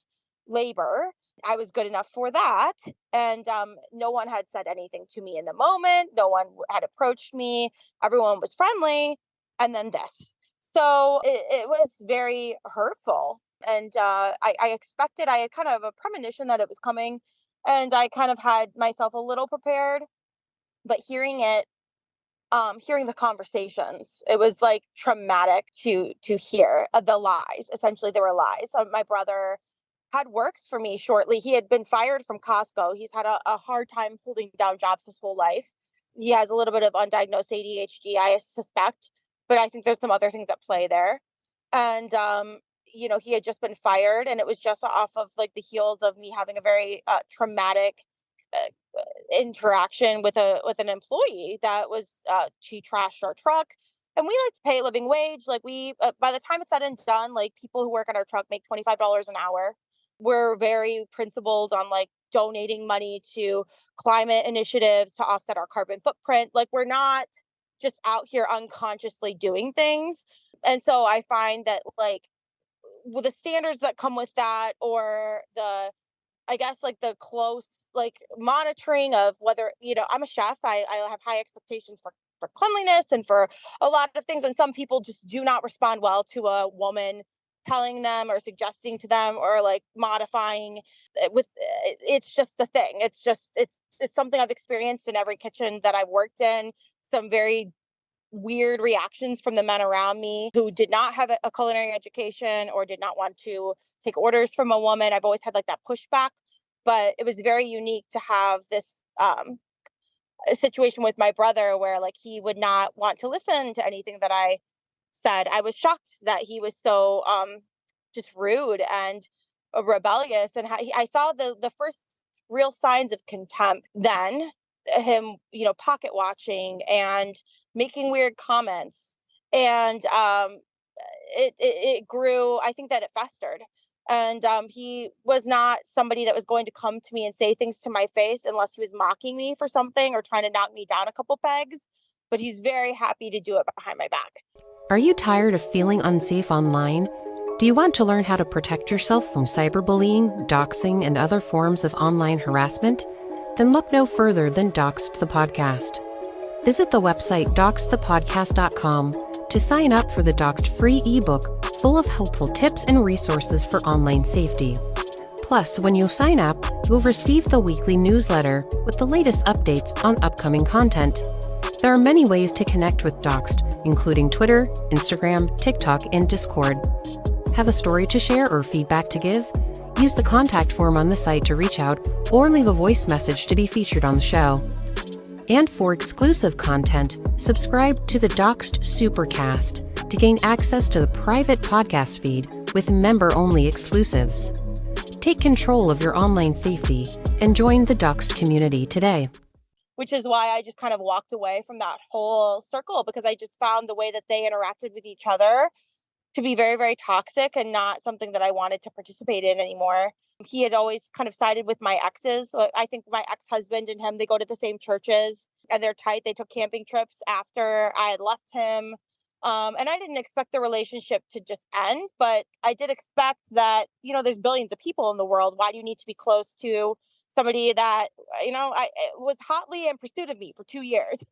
labor. I was good enough for that. And no one had said anything to me in the moment. No one had approached me. Everyone was friendly. And then this. So it was very hurtful. And I expected, I had kind of a premonition that it was coming. and I kind of had myself a little prepared, but hearing the conversations, it was like traumatic to hear the lies. Essentially, there were lies. My brother had worked for me shortly. He had been fired from Costco. He's had a hard time holding down jobs his whole life. He has a little bit of undiagnosed ADHD, I suspect, but I think there's some other things at play there. And he had just been fired, and it was just off of like the heels of me having a very traumatic uh, interaction with an employee that was she trashed our truck, and we like to pay a living wage. Like we by the time it's said and done, like people who work on our truck make $25 an hour. We're very principled on like donating money to climate initiatives to offset our carbon footprint. Like we're not just out here unconsciously doing things. And so I find that like with the standards that come with that, or the I guess like the close like monitoring of whether, I'm a chef. I have high expectations for cleanliness and for a lot of things. And some people just do not respond well to a woman telling them or suggesting to them or like modifying it's just the thing. It's something I've experienced in every kitchen that I've worked in. Some very weird reactions from the men around me who did not have a culinary education or did not want to take orders from a woman. I've always had like that pushback, but it was very unique to have this a situation with my brother where like he would not want to listen to anything that I said. I was shocked that he was so just rude and rebellious, and I saw the first real signs of contempt then. Him, pocket watching and making weird comments, and it grew. I think that it festered, and he was not somebody that was going to come to me and say things to my face unless he was mocking me for something or trying to knock me down a couple pegs. But he's very happy to do it behind my back. Are you tired of feeling unsafe online? Do you want to learn how to protect yourself from cyberbullying, doxing, and other forms of online harassment? Then look no further than Doxxed the Podcast. Visit the website doxxedthepodcast.com to sign up for the Doxxed free ebook full of helpful tips and resources for online safety. Plus, when you sign up, you'll receive the weekly newsletter with the latest updates on upcoming content. There are many ways to connect with Doxxed, including Twitter, Instagram, TikTok, and Discord. Have a story to share or feedback to give? Use the contact form on the site to reach out or leave a voice message to be featured on the show. And for exclusive content, subscribe to the Doxxed Supercast to gain access to the private podcast feed with member-only exclusives. Take control of your online safety and join the Doxxed community today. Which is why I just kind of walked away from that whole circle, because I just found the way that they interacted with each other to be very, very toxic and not something that I wanted to participate in anymore. He had always kind of sided with my exes. So I think my ex-husband and him, they go to the same churches and they're tight. They took camping trips after I had left him. And I didn't expect the relationship to just end, but I did expect that, there's billions of people in the world. Why do you need to be close to somebody that, it was hotly in pursuit of me for 2 years?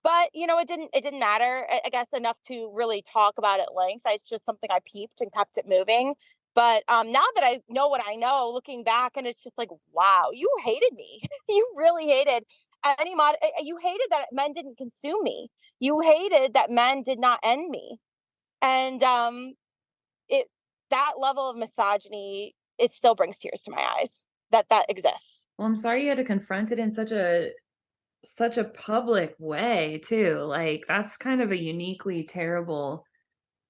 But, it didn't matter, I guess, enough to really talk about it at length. It's just something I peeped and kept it moving. But now that I know what I know, looking back, and it's just like, wow, you hated me. You really hated you hated that men didn't consume me. You hated that men did not end me. And it that level of misogyny, it still brings tears to my eyes that exists. Well, I'm sorry you had to confront it in such a public way too. Like that's kind of a uniquely terrible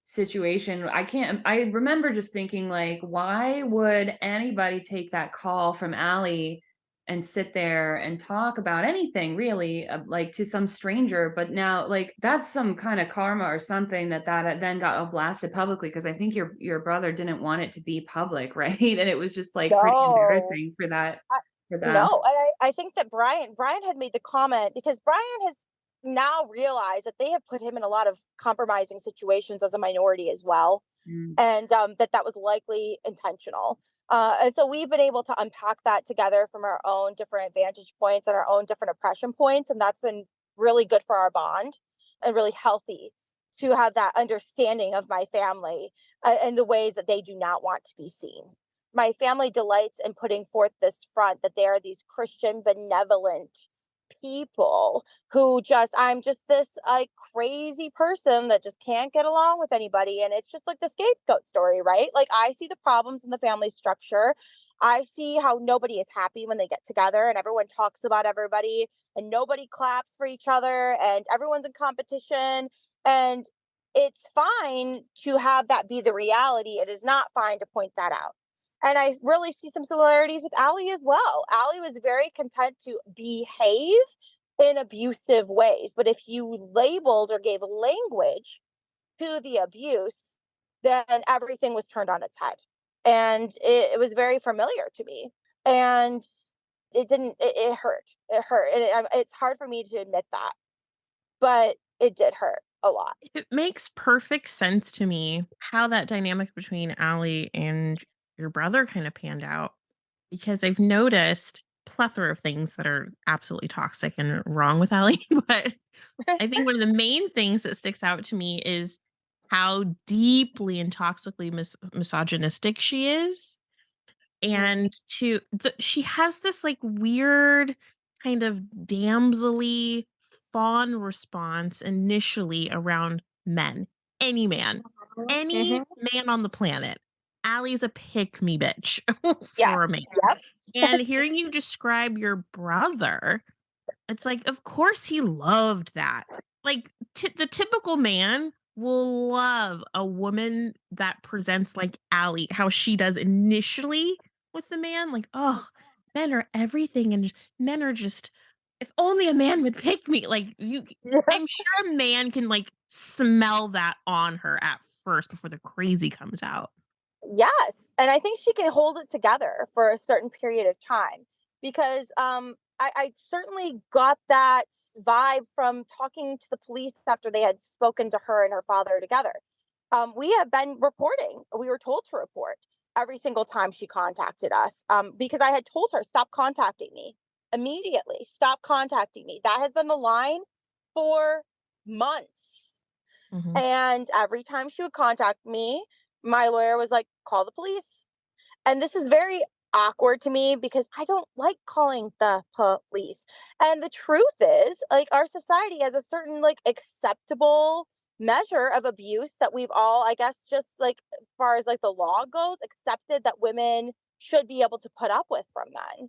situation. I remember just thinking like, why would anybody take that call from Allie and sit there and talk about anything really, like to some stranger? But now like that's some kind of karma or something that then got blasted publicly, because I think your brother didn't want it to be public, right? And it was just like pretty No. embarrassing for that. No, and I think that Brian had made the comment because Brian has now realized that they have put him in a lot of compromising situations as a minority as well, Mm. and that was likely intentional. And so we've been able to unpack that together from our own different vantage points and our own different oppression points, and that's been really good for our bond and really healthy to have that understanding of my family and the ways that they do not want to be seen. my family delights in putting forth this front that they are these Christian benevolent people who I'm just this like crazy person that just can't get along with anybody. And it's just like the scapegoat story, right? Like I see the problems in the family structure. I see how nobody is happy when they get together and everyone talks about everybody and nobody claps for each other and everyone's in competition. And it's fine to have that be the reality. It is not fine to point that out. And I really see some similarities with Allie as well. Allie was very content to behave in abusive ways. But if you labeled or gave language to the abuse, then everything was turned on its head. And it was very familiar to me. And it hurt. It hurt. And it's hard for me to admit that. But it did hurt a lot. It makes perfect sense to me how that dynamic between Allie and your brother kind of panned out, because I've noticed plethora of things that are absolutely toxic and wrong with Allie. But I think one of the main things that sticks out to me is how deeply and toxically misogynistic she is. And she has this like weird kind of damselly fawn response initially around men. Any man, any man on the planet. Allie's a pick me bitch for a man. Yep. And hearing you describe your brother, it's like, of course he loved that. Like the typical man will love a woman that presents like Allie, how she does initially with the man. Like, oh, men are everything, and men are just. If only a man would pick me. Like I'm sure a man can like smell that on her at first before the crazy comes out. Yes. And I think she can hold it together for a certain period of time because I certainly got that vibe from talking to the police after they had spoken to her and her father together. We have been reporting. We were told to report every single time she contacted us because I had told her, stop contacting me immediately. Stop contacting me. That has been the line for months. Mhm. And every time she would contact me, my lawyer was like, call the police. And this is very awkward to me because I don't like calling the police. And the truth is, like, our society has a certain, like, acceptable measure of abuse that we've all, I guess, just like, as far as like the law goes, accepted that women should be able to put up with from men.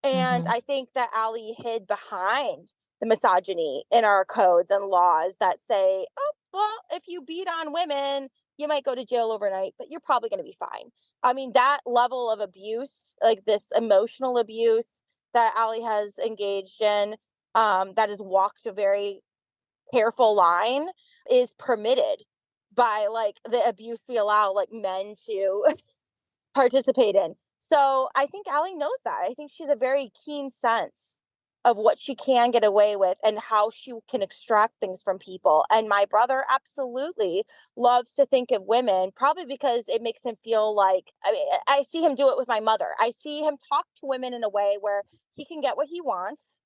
And Mhm. I think that Allie hid behind the misogyny in our codes and laws that say, oh, well, if you beat on women, you might go to jail overnight, but you're probably going to be fine. I mean, that level of abuse, like this emotional abuse that Allie has engaged in, that has walked a very careful line, is permitted by like the abuse we allow like men to participate in. So I think Allie knows that. I think she's a very keen sense of what she can get away with and how she can extract things from people. And my brother absolutely loves to think of women, probably because it makes him feel like, I mean, I see him do it with my mother. I see him talk to women in a way where he can get what he wants.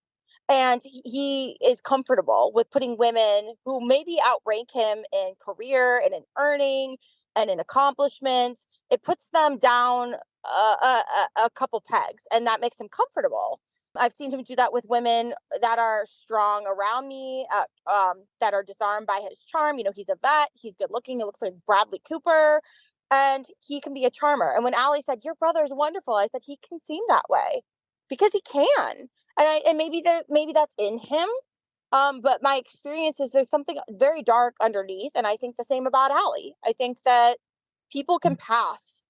And he is comfortable with putting women who maybe outrank him in career and in earning and in accomplishments. It puts them down a couple pegs, and that makes him comfortable. I've seen him do that with women that are strong around me, that are disarmed by his charm. You know, he's a vet, he's good looking, he looks like Bradley Cooper, and he can be a charmer. And when Allie said, your brother is wonderful, I said, he can seem that way because he can. And maybe that's in him. But my experience is there's something very dark underneath. And I think the same about Allie. I think that people can pass,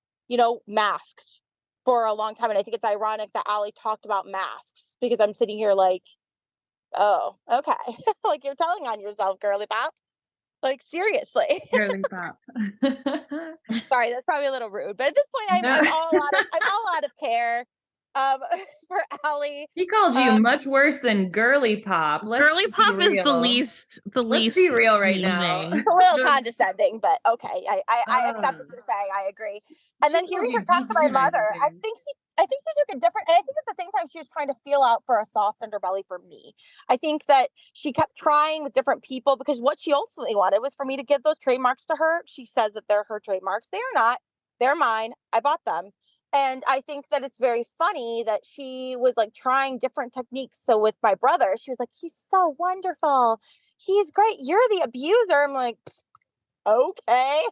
masked for a long time. And I think it's ironic that Allie talked about masks because I'm sitting here like, oh, okay. Like you're telling on yourself, girly pop. Like seriously. Girly pop. Sorry, that's probably a little rude. But at this point, I'm all out of care for Allie. He called you much worse than girly pop. Girly pop is the least. Let's be real right now. It's a little condescending, but okay. I accept what you're saying. I agree. And then hearing her talk to my mother, I think she took a different, and I think at the same time she was trying to feel out for a soft underbelly for me. I think that she kept trying with different people because what she ultimately wanted was for me to give those trademarks to her. She says that they're her trademarks. They are not. They're mine. I bought them. And I think that it's very funny that she was like trying different techniques. So with my brother, she was like, he's so wonderful. He's great. You're the abuser. I'm like, okay,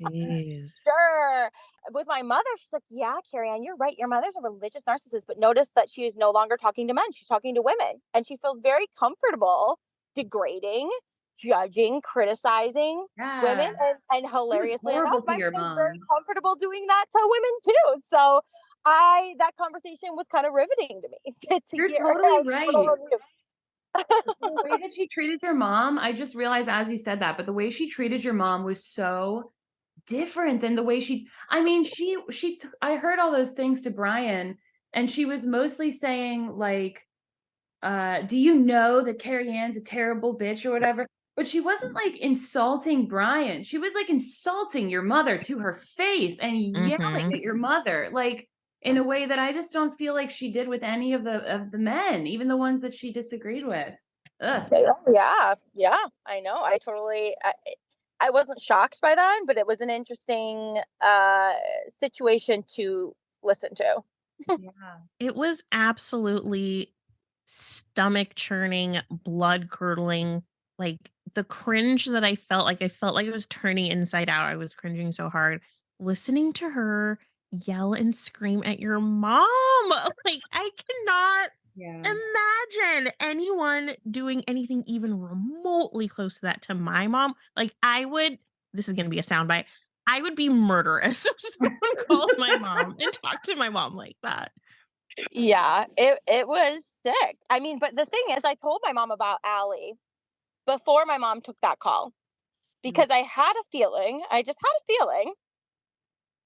Jeez. sure. With my mother, she's like, yeah, Karrie Ann, you're right. Your mother's a religious narcissist. But notice that she is no longer talking to men. She's talking to women. And she feels very comfortable degrading, judging, criticizing women. Yeah. And It was hilariously enough, horrible to my your mother's very mom. comfortable doing that to women too. So that conversation was kind of riveting to me to You're hear. totally I don't right. know you. The way that she treated your mom, I just realized as you said that, but the way she treated your mom was so different than the way I mean, I heard all those things to Brian, and she was mostly saying like, do you know that Karrie Ann's a terrible bitch or whatever? But she wasn't like insulting Brian. She was like insulting your mother to her face and yelling Mhm. at your mother, like in a way that I just don't feel like she did with any of the men, even the ones that she disagreed with. Ugh. Yeah, yeah, I know. I wasn't shocked by that, but it was an interesting situation to listen to. Yeah. It was absolutely stomach churning, blood curdling, like the cringe that I felt like it was turning inside out. I was cringing so hard listening to her yell and scream at your mom. Like I cannot Yeah. imagine anyone doing anything even remotely close to that to my mom. Like I would this is going to be a soundbite. I would be murderous if someone called my mom and talked to my mom like that. Yeah, it was sick. I mean, but the thing is, I told my mom about Allie before my mom took that call Mm. because I had a feeling, I just had a feeling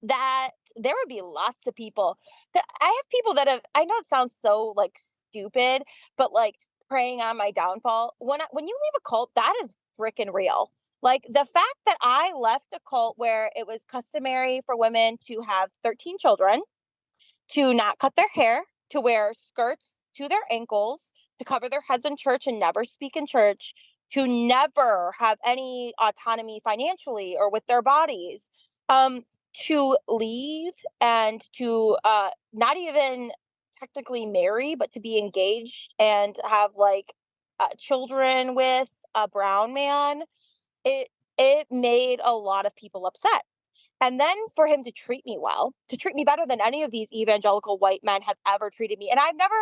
that there would be lots of people. I have people that have, I know it sounds so like stupid, but like preying on my downfall. When you leave a cult, that is freaking real. Like the fact that I left a cult where it was customary for women to have 13 children, to not cut their hair, to wear skirts to their ankles, to cover their heads in church and never speak in church, to never have any autonomy financially or with their bodies, um, to leave and to not even technically marry, but to be engaged and have like children with a brown man. It made a lot of people upset. And then for him to treat me well, to treat me better than any of these evangelical white men have ever treated me. And I've never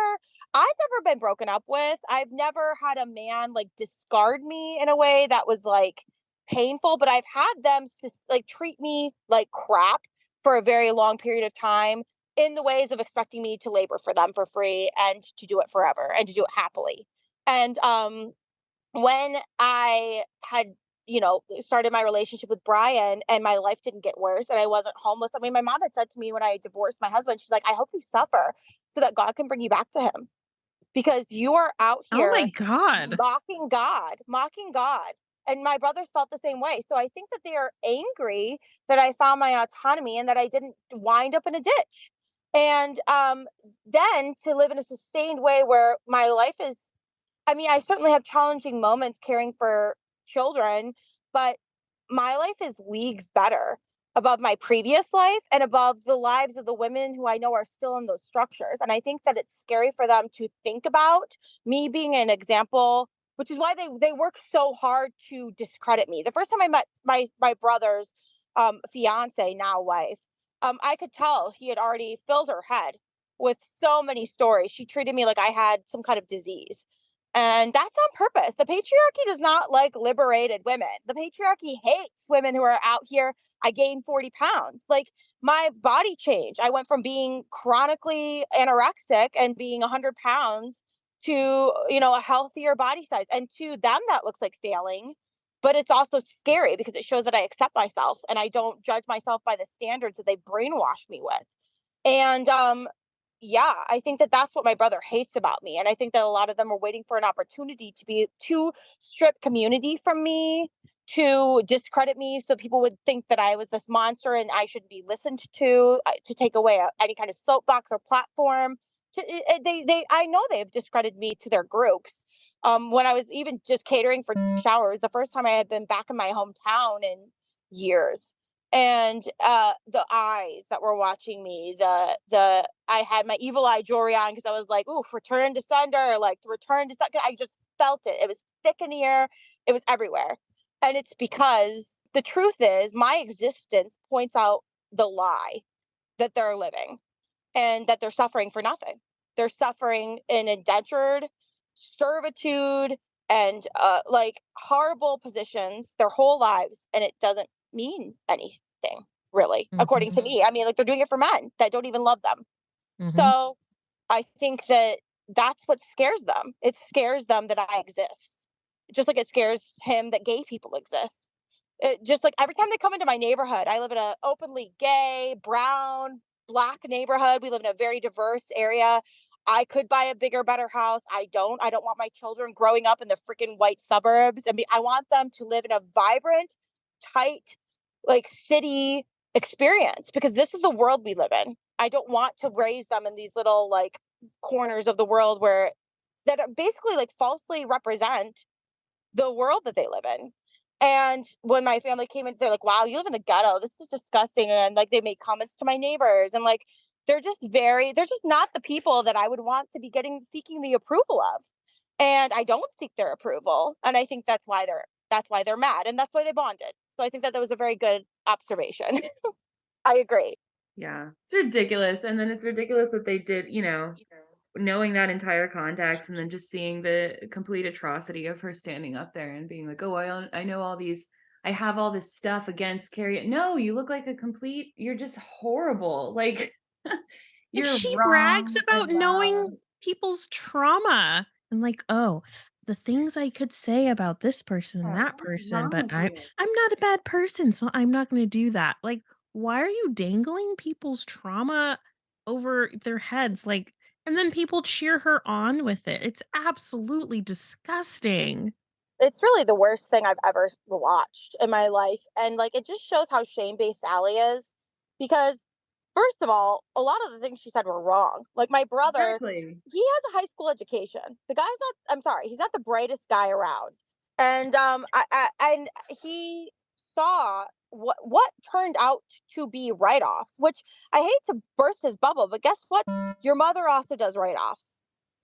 been broken up with. I've never had a man like discard me in a way that was like painful, but I've had them like treat me like crap for a very long period of time in the ways of expecting me to labor for them for free and to do it forever and to do it happily. And when I had, started my relationship with Brian and my life didn't get worse and I wasn't homeless. I mean, my mom had said to me when I divorced my husband, she's like, I hope you suffer so that God can bring you back to him because you are out Oh my here god. mocking God, mocking God. And my brothers felt the same way. So I think that they are angry that I found my autonomy and that I didn't wind up in a ditch. And then to live in a sustained way where my life is, I mean, I certainly have challenging moments caring for children, but my life is leagues better above my previous life and above the lives of the women who I know are still in those structures. And I think that it's scary for them to think about me being an example, which is why they work so hard to discredit me. The first time I met my brother's fiance, now wife, I could tell he had already filled her head with so many stories. She treated me like I had some kind of disease. And that's on purpose. The patriarchy does not like liberated women. The patriarchy hates women who are out here. I gained 40 pounds. Like my body changed. I went from being chronically anorexic and being 100 pounds to, a healthier body size. And to them, that looks like failing. But it's also scary because it shows that I accept myself and I don't judge myself by the standards that they brainwashed me with. And yeah, I think that that's what my brother hates about me. And I think that a lot of them are waiting for an opportunity to strip community from me, to discredit me so people would think that I was this monster and I should be listened to take away any kind of soapbox or platform. I know they've discredited me to their groups. When I was even just catering for showers, the first time I had been back in my hometown in years. And the eyes that were watching me, the I had my evil eye jewelry on because I was like, ooh, return to sender, like return to sender. I just felt it. It was thick in the air. It was everywhere. And it's because the truth is my existence points out the lie that they're living and that they're suffering for nothing. They're suffering in indentured servitude and like horrible positions their whole lives, and it doesn't mean anything really, according to Mhm. me. I mean, like they're doing it for men that don't even love them. Mhm. So I think that that's what scares them. It scares them that I exist, just like it scares him that gay people exist. Just like every time they come into my neighborhood, I live in a openly gay, brown, black neighborhood. We live in a very diverse area. I could buy a bigger, better house. I don't. I don't want my children growing up in the freaking white suburbs. I mean, I want them to live in a vibrant, tight, like city experience because this is the world we live in. I don't want to raise them in these little like corners of the world where that are basically like falsely represent the world that they live in. And when my family came in, they're like, wow, you live in the ghetto. This is disgusting. And like they made comments to my neighbors and like they're just not the people that I would want to be seeking the approval of. And I don't seek their approval. And I think that's why they're mad. And that's why they bonded. So I think that that was a very good observation. I agree. Yeah, it's ridiculous. And then it's ridiculous that they did, knowing that entire context and then just seeing the complete atrocity of her standing up there and being like, "Oh, I know all these I have all this stuff against Karrie Ann." No, you look like you're just horrible. Like Like you're she brags wrong about and loud. knowing people's trauma and like, oh, the things I could say about this person and that What's person, wrong but with I'm you? I'm not a bad person, so I'm not going to do that. Like, why are you dangling people's trauma over their heads? Like, and then people cheer her on with it. It's absolutely disgusting. It's really the worst thing I've ever watched in my life. And like it just shows how shame based Allie is. Because first of all, a lot of the things she said were wrong. Like my brother, Exactly. he has a high school education. The guy's not I'm sorry, he's not the brightest guy around. And and he saw what turned out to be write-offs, which I hate to burst his bubble, but guess what? Your mother also does write-offs,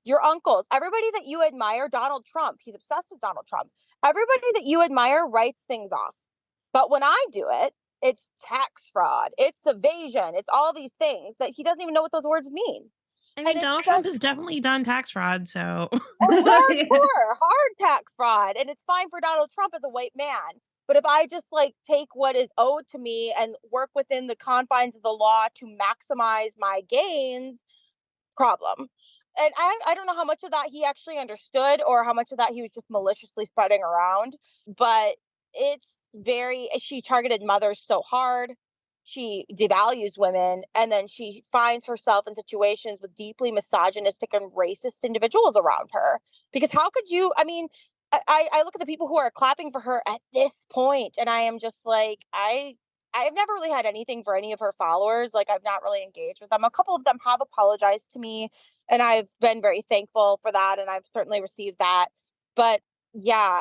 your uncles, everybody that you admire, Donald Trump, he's obsessed with Donald Trump. Everybody that you admire writes things off. But when I do it, it's tax fraud, it's evasion, it's all these things that he doesn't even know what those words mean. I And mean, it's Donald so Trump has definitely done tax fraud, so Yeah. hard tax fraud. And it's fine for Donald Trump as a white man. But if I just like take what is owed to me and work within the confines of the law to maximize my gains, problem. And I don't know how much of that he actually understood or how much of that he was just maliciously spreading around. But it's she targeted mothers so hard. She devalues women and then she finds herself in situations with deeply misogynistic and racist individuals around her. Because how could you? I mean, I look at the people who are clapping for her at this point, and I am just like, I've never really had anything for any of her followers. Like, I've not really engaged with them. A couple of them have apologized to me, and I've been very thankful for that. And I've certainly received that. But yeah,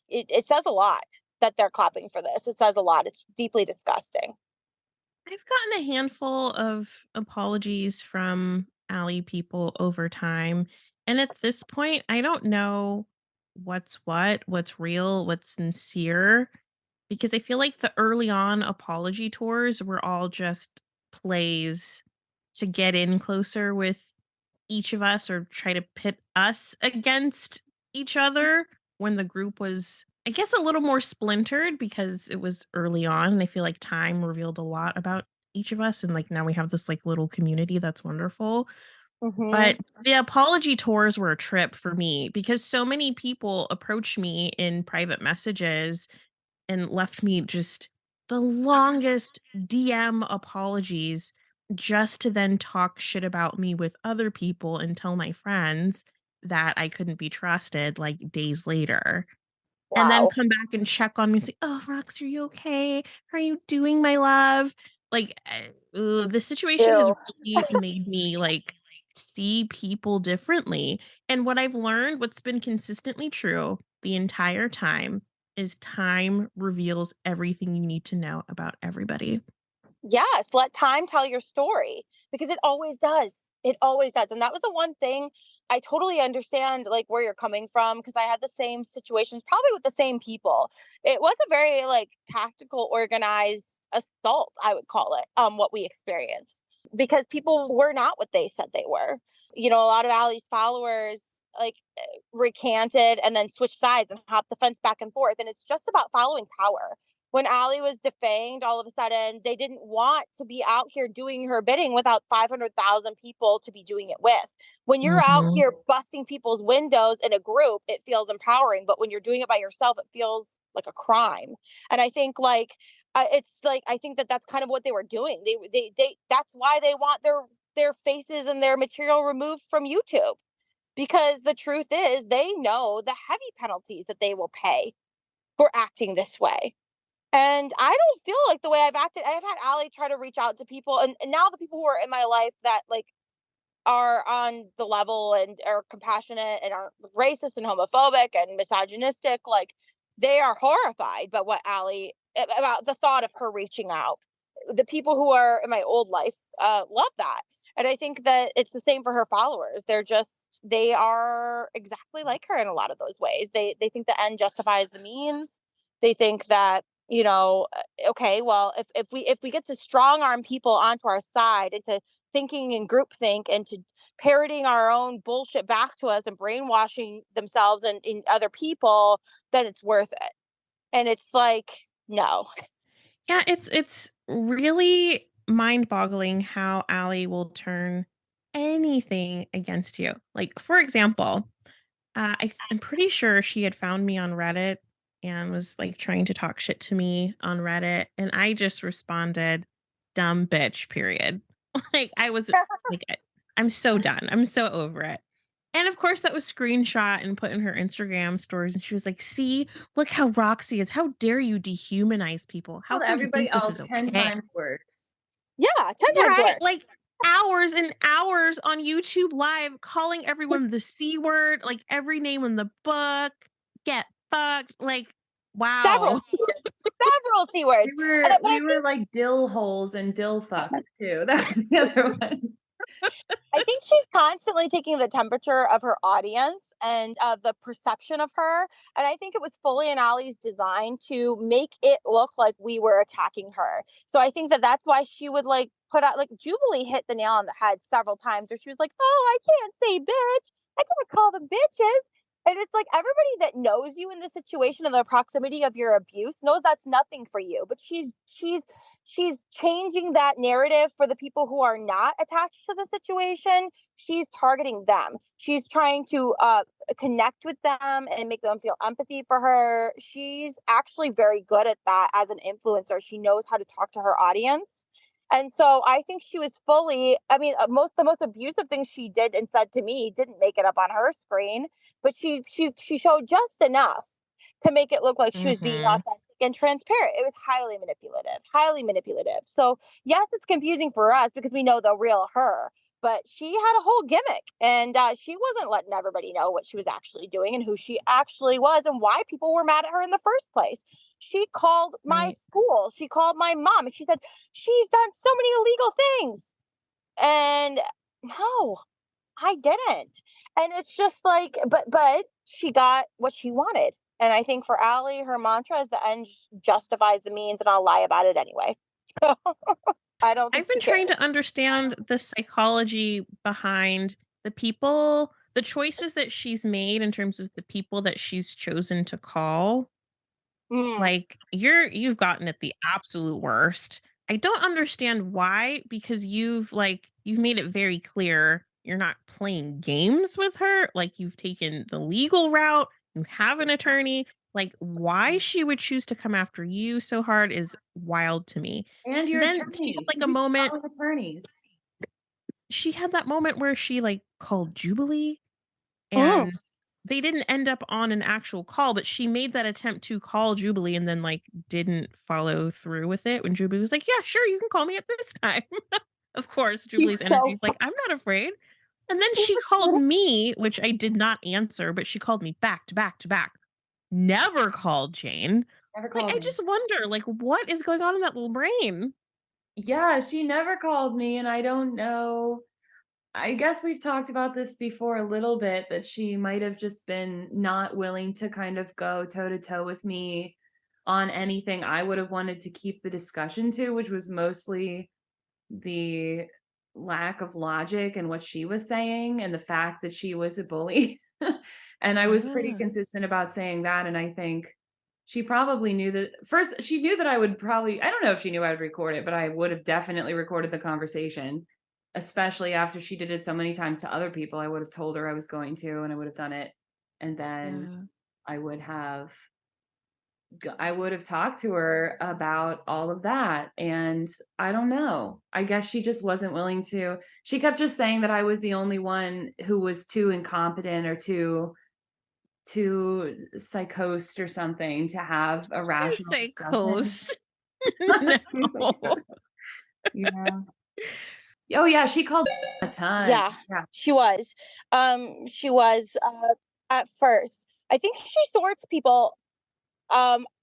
it says a lot that they're clapping for this. It says a lot. It's deeply disgusting. I've gotten a handful of apologies from Ally people over time. And at this point, I don't know what's real, what's sincere, because I feel like the early on apology tours were all just plays to get in closer with each of us or try to pit us against each other when the group was, I guess, a little more splintered because it was early on. And I feel like time revealed a lot about each of us. And like now we have this like little community that's wonderful. Hmm. But the apology tours were a trip for me because so many people approached me in private messages and left me just the longest DM apologies just to then talk shit about me with other people and tell my friends that I couldn't be trusted like days later. And then Wow. come back and check on me and say, "Oh, Rox, are you okay? How are you doing, my love?" Like, the situation has Ew. really made me, like, see people differently, and what I've learned, what's been consistently true the entire time, is time reveals everything you need to know about everybody. Yes, let time tell your story because it always does. It always does. And that was the one thing I totally understand like where you're coming from because I had the same situations probably with the same people. It was a very like tactical organized assault, I would call it, what we experienced because people were not what they said they were. You know, a lot of Allie's followers like recanted and then switched sides and hopped the fence back and forth and it's just about following power when Allie was defanged, all of a sudden they didn't want to be out here doing her bidding without 500,000 people to be doing it with. When you're out Mhm. here busting people's windows in a group, it feels empowering. But when you're doing it by yourself, it feels like a crime. And I think it's like I think that that's kind of what they were doing. They that's why they want their faces and their material removed from YouTube because the truth is they know the heavy penalties that they will pay for acting this way. And I don't feel like the way I've acted. I've had Allie try to reach out to people, and now the people who are in my life that like are on the level and are compassionate and aren't racist and homophobic and misogynistic, like they are horrified by what Allie about the thought of her reaching out. The people who are in my old life love that, and I think that it's the same for her followers. They are exactly like her in a lot of those ways. They think the end justifies the means. They think that okay, well, if we get to strong arm people onto our side into thinking in groupthink and to parroting our own bullshit back to us and brainwashing themselves and other people, then it's worth it. And it's like, no. Yeah, it's really mind-boggling how Allie will turn anything against you. Like, for example, I'm pretty sure she had found me on Reddit and was like trying to talk shit to me on Reddit, and I just responded, "Dumb bitch." Period. Like I was like, I'm so done. I'm so over it. And of course, that was screenshot and put in her Instagram stories. And she was like, "See, look how Roxy is. How dare you dehumanize people? How Told can you everybody think this else is 10 okay?" times worse. Yeah, 10 times Right? worse. Like hours and hours on YouTube Live calling everyone the C word, like every name in the book, get fucked. Like, Several wow. C words. Several C words. But I We were like dill holes and dill fucks too. That was the other one. I think she's constantly taking the temperature of her audience and of the perception of her. And I think it was fully in Ali's design to make it look like we were attacking her. So I think that that's why she would like put out like Jubilee hit the nail on the head several times where she was like, "Oh, I can't say bitch. I gotta call them bitches." And it's like everybody that knows you in the situation and the proximity of your abuse knows that's nothing for you. But she's changing that narrative for the people who are not attached to the situation. She's targeting them. She's trying to connect with them and make them feel empathy for her. She's actually very good at that as an influencer. She knows how to talk to her audience. And so I think she was fully, I mean, the most abusive things she did and said to me didn't make it up on her screen, but she showed just enough to make it look like she was being Mhm. authentic and transparent. It was highly manipulative, highly manipulative. So yes, it's confusing for us because we know the real her, but she had a whole gimmick, and she wasn't letting everybody know what she was actually doing and who she actually was and why people were mad at her in the first place. She called my Right. school. She called my mom, and she said she's done so many illegal things. And no, I didn't. And it's just like, but she got what she wanted. And I think for Allie, her mantra is the end justifies the means, and I'll lie about it anyway. I don't think I've been she trying cares. to understand the psychology behind the people, the choices that she's made in terms of the people that she's chosen to call. Mm, Like you've gotten it the absolute worst. I don't understand why because you've made it very clear you're not playing games with her, like you've taken the legal route, you have an attorney, like why she would choose to come after you so hard is wild to me. And And your then she had attorney. like She's a been moment calling attorneys. she had that moment where she like called Jubilee mm. and they didn't end up on an actual call, but she made that attempt to call Jubilee and then, like, didn't follow through with it when Jubilee was like, "Yeah, sure, you can call me at this time." Of course, She's Jubilee's energy so is like, "I'm not afraid." And then she's she a called little me, which I did not answer, but she called me back to back to back. never called Jane. Never Like, called I me. just wonder, like, what is going on in that little brain? Yeah, she never called me, and I don't know. I guess we've talked about this before a little bit, that she might have just been not willing to kind of go toe to toe with me on anything I would have wanted to keep the discussion to, which was mostly the lack of logic in what she was saying and the fact that she was a bully. And I was pretty Yeah. consistent about saying that. And I think she probably knew that first, she knew that I would probably, I don't know if she knew I would record it, but I would have definitely recorded the conversation, especially after she did it so many times to other people. I would have told her I was going to, and I would have done it. And then Yeah. I would have talked to her about all of that. And I don't know. I guess she just wasn't willing to. She kept just saying that I was the only one who was too incompetent or too psychosed or something to have a Too rational discussion. psychos. Too No. psycho- Yeah. Oh yeah, she called a ton. Yeah, Yeah. she was. She was at first. I think she sorts people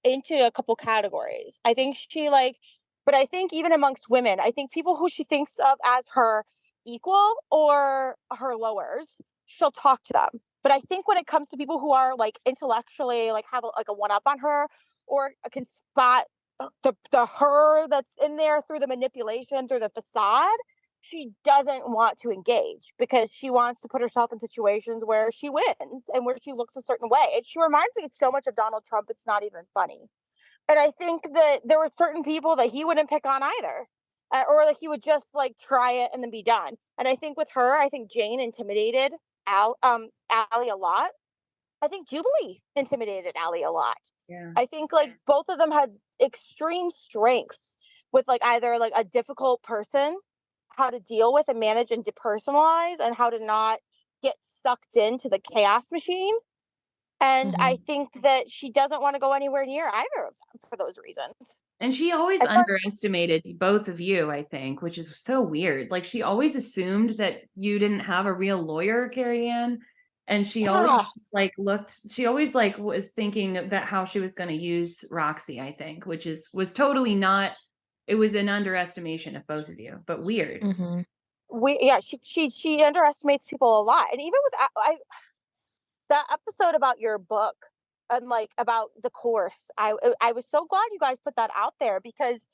into a couple categories. I think she like, but I think even amongst women, I think people who she thinks of as her equal or her lowers, she'll talk to them. But I think when it comes to people who are like intellectually like have like a one up on her or can spot the her that's in there through the manipulation, through the facade, she doesn't want to engage because she wants to put herself in situations where she wins and where she looks a certain way. And she reminds me so much of Donald Trump, it's not even funny. And I think that there were certain people that he wouldn't pick on either. Or that he would just like try it and then be done. And I think with her, I think Jane intimidated Allie a lot. I think Jubilee intimidated Allie a lot. Yeah. I think like both of them had extreme strengths with like either like a difficult person, how to deal with and manage and depersonalize, and how to not get sucked into the chaos machine. And I Mhm. think that she doesn't want to go anywhere near either of them for those reasons. And she always As far underestimated both of you, I think, which is so weird. Like she always assumed that you didn't have a real lawyer, Karrie Ann. And she always yeah, just, like she always like was thinking that how she was going to use Roxy, I think, which was totally not, it was an underestimation of both of you, but weird. Mhm. she underestimates people a lot. And even with that episode about your book and like about the course, I was so glad you guys put that out there because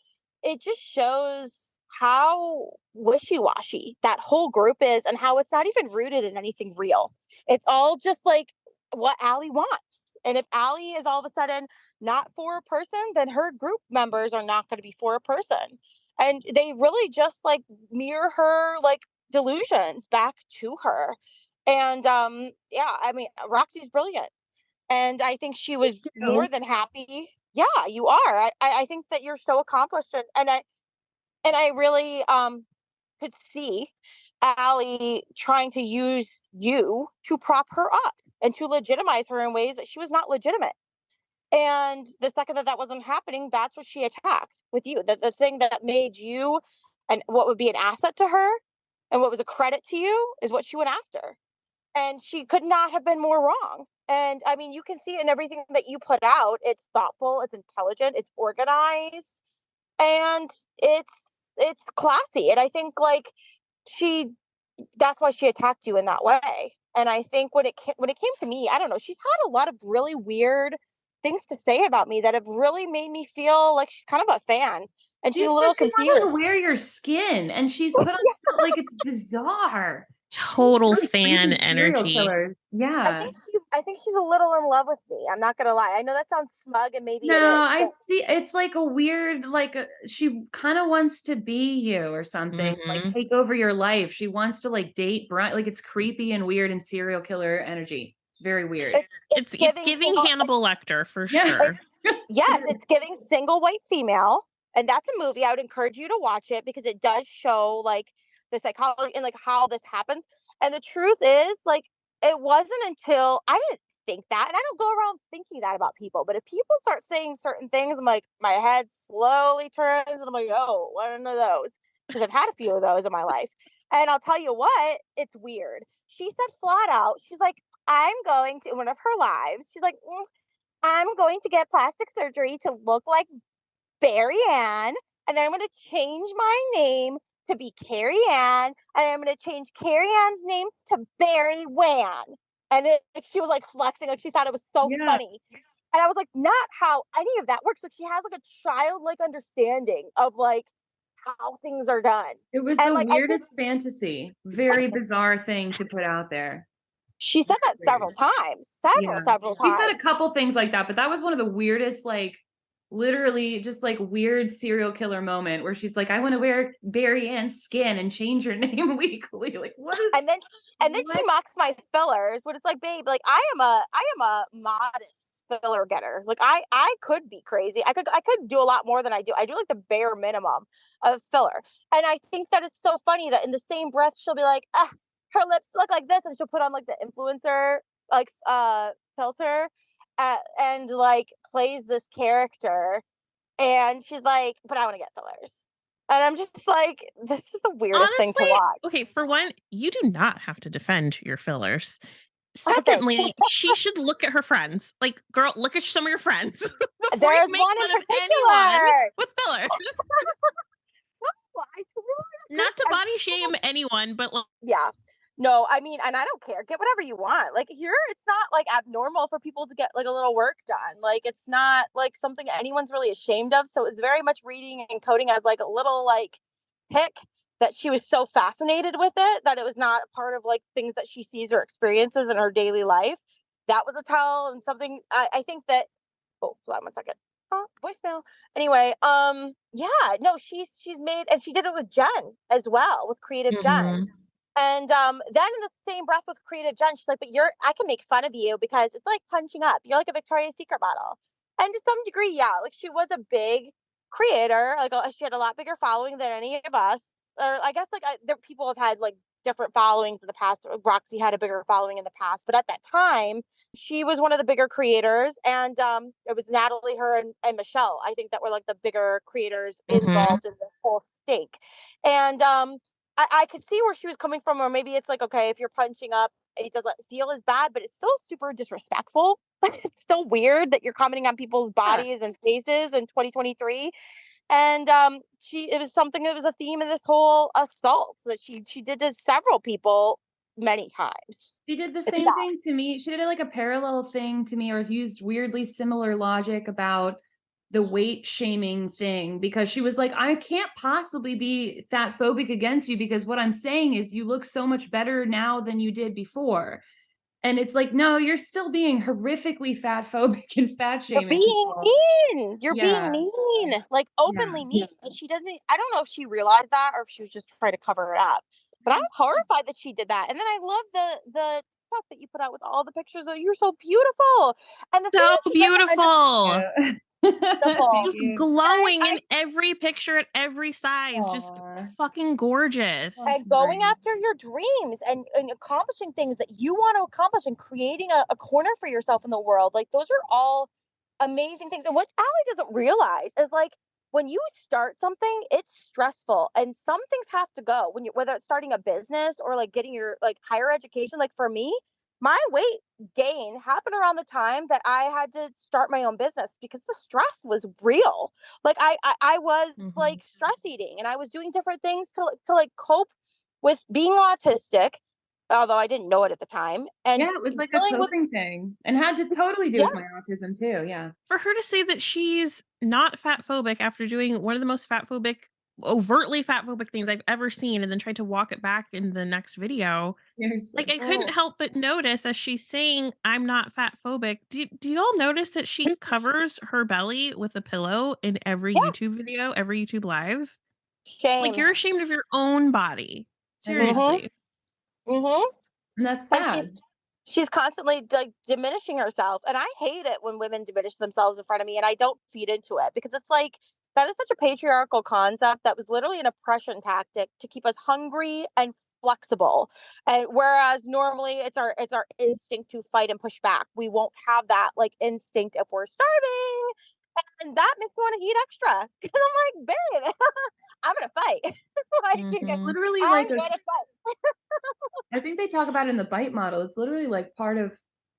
it just shows how wishy-washy that whole group is and how it's not even rooted in anything real. It's all just like what Allie wants. And if Allie is all of a sudden not for a person, then her group members are not going to be for a person. And they really just like mirror her like delusions back to her. And yeah, I mean, Roxy's brilliant. And I think she was more So than happy. Yeah, you are. I think that you're so accomplished, and I really could see Allie trying to use you to prop her up and to legitimize her in ways that she was not legitimate. And the second that that wasn't happening, that's what she attacked with you. The thing that made you and what would be an asset to her and what was a credit to you is what she went after. And she could not have been more wrong. And I mean, you can see it in everything that you put out. It's thoughtful, it's intelligent, it's organized, and it's classy. And I think like she that's why she attacked you in that way. And I think when it came to me, I don't know, she's had a lot of really weird things to say about me that have really made me feel like she's kind of a fan. And she she's a said little she wants to confused. wear your skin, and she's put on like it's bizarre. Total Really fan creepy serial energy. killer. Yeah. I think she's a little in love with me. I'm not gonna lie. I know that sounds smug and maybe No, it is, I but see. It's like a weird, she kind of wants to be you or something, like Mhm. take over your life. She wants to like date Brian. Like it's creepy and weird and serial killer energy. Very weird. it's It's giving giving single Hannibal Lecter for Yeah. sure. yes, it's giving single white female. And that's a movie. I would encourage you to watch it because it does show like the psychology and like how this happens. And the truth is, like, it wasn't until I didn't think that, and I don't go around thinking that about people. But if people start saying certain things, I'm like, my head slowly turns, and I'm like, oh, one of those, because I've had a few of those in my life. And I'll tell you what, it's weird. She said flat out, she's like, I'm going to in one of her lives. She's like, I'm going to get plastic surgery to look like Karrie Ann, and then I'm going to change my name to be Karrie Ann, and I'm going to change Karrie Ann's name to Barry Wan. And she was like flexing, like she thought it was so funny. And I was like, not how any of that works. Like she has like a childlike understanding of like how things are done. It was and the like weirdest fantasy. Very bizarre thing to put out there. She said that several times. Several times. She said a couple things like that, but that was one of the weirdest, like literally just like weird serial killer moment where she's like, I want to wear Karrie Ann's skin and change your name legally. Like what is and then she mocks my fillers, but it's like, babe, like I am a modest filler getter. Like I could be crazy. I could do a lot more than I do. I do like the bare minimum of filler. And I think that it's so funny that in the same breath she'll be like, her lips look like this, and she'll put on like the influencer like filter and like plays this character, and she's like, but I want to get fillers. And I'm just like, this is the weirdest thing to watch. Okay, for one, you do not have to defend your fillers. Secondly, she should look at her friends. Like, girl, look at some of your friends before There's you make one fun in of anyone particular with fillers. Not to body shame anyone, but yeah. No, I mean, and I don't care. Get whatever you want. Like here, it's not like abnormal for people to get like a little work done. Like it's not like something anyone's really ashamed of. So it's very much reading and coding as like a little like pick that she was so fascinated with it that it was not part of like things that she sees or experiences in her daily life. That was a tell, and something I think that. Oh, hold on 1 second. Voicemail. Anyway, yeah, no, she's made, and she did it with Jen as well, with Creative Jen. And then in the same breath with Creative Jen, she's like, but I can make fun of you because it's like punching up. You're like a Victoria's Secret model. And to some degree, yeah, like she was a big creator. Like she had a lot bigger following than any of us. Or I guess like there people have had like different followings in the past. Roxy had a bigger following in the past, but at that time, she was one of the bigger creators. And it was Natalie, her, and Michelle, I think, that were like the bigger creators involved in the whole stake. And I could see where she was coming from, or maybe it's like, okay, if you're punching up, it doesn't feel as bad, but it's still super disrespectful. It's still weird that you're commenting on people's bodies and faces in 2023. And it was something that was a theme of this whole assault that she did to several people many times. She did the same thing to me. She did like a parallel thing to me, or used weirdly similar logic about the weight shaming thing, because she was like, I can't possibly be fat phobic against you because what I'm saying is you look so much better now than you did before. And it's like, no, you're still being horrifically fat phobic and fat shaming. You're being mean. You're being mean, like openly mean. And she doesn't, I don't know if she realized that or if she was just trying to cover it up. But I'm horrified that she did that. And then I love the stuff that you put out with all the pictures of you're so beautiful. And the so beautiful. Just glowing in every picture at every size. Just fucking gorgeous. And going after your dreams and accomplishing things that you want to accomplish and creating a corner for yourself in the world. Like those are all amazing things. And what Allie doesn't realize is like when you start something, it's stressful and some things have to go when whether it's starting a business or like getting your like higher education. Like for me, my weight gain happened around the time that I had to start my own business because the stress was real. Like I was like stress eating, and I was doing different things to like cope with being autistic, although I didn't know it at the time. And yeah, it was like a coping thing, and had to totally do with my autism too. Yeah. For her to say that she's not fat phobic after doing one of the most overtly fat phobic things I've ever seen, and then tried to walk it back in the next video. Like I couldn't help but notice as she's saying, I'm not fat phobic. Do y'all notice that she covers her belly with a pillow in every YouTube video, every YouTube live? Shame. Like you're ashamed of your own body. Seriously. And that's sad. And she's constantly like diminishing herself. And I hate it when women diminish themselves in front of me, and I don't feed into it because it's like, that is such a patriarchal concept that was literally an oppression tactic to keep us hungry and flexible. And whereas normally it's our instinct to fight and push back. We won't have that like instinct if we're starving. And that makes me want to eat extra. Because I'm like, babe, I'm gonna fight. Like, literally I'm like gonna fight. I think they talk about it in the bite model. It's literally like part of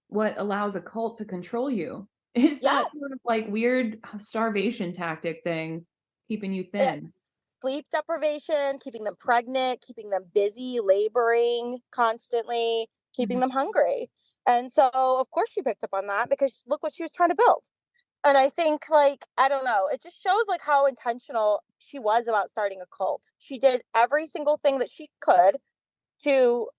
what allows a cult to control you. Is Yes. that sort of like weird starvation tactic thing keeping you thin? It's sleep deprivation, keeping them pregnant, keeping them busy, laboring constantly, keeping Mhm. them hungry. And so, of course, she picked up on that because look what she was trying to build. And I think, like, I don't know, it just shows like how intentional she was about starting a cult. She did every single thing that she could to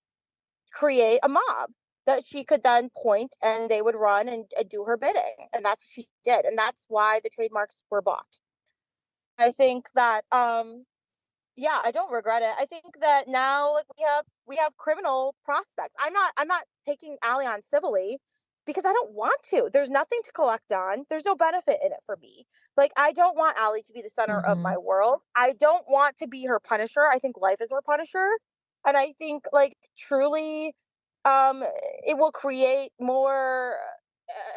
create a mob that she could then point and they would run and do her bidding. And that's what she did. And that's why the trademarks were bought. I think that yeah, I don't regret it. I think that now like we have criminal prospects. I'm not taking Allie on civilly because I don't want to. There's nothing to collect on. There's no benefit in it for me. Like I don't want Allie to be the center of my Mhm. world. I don't want to be her punisher. I think life is her punisher. And I think like truly um it will create more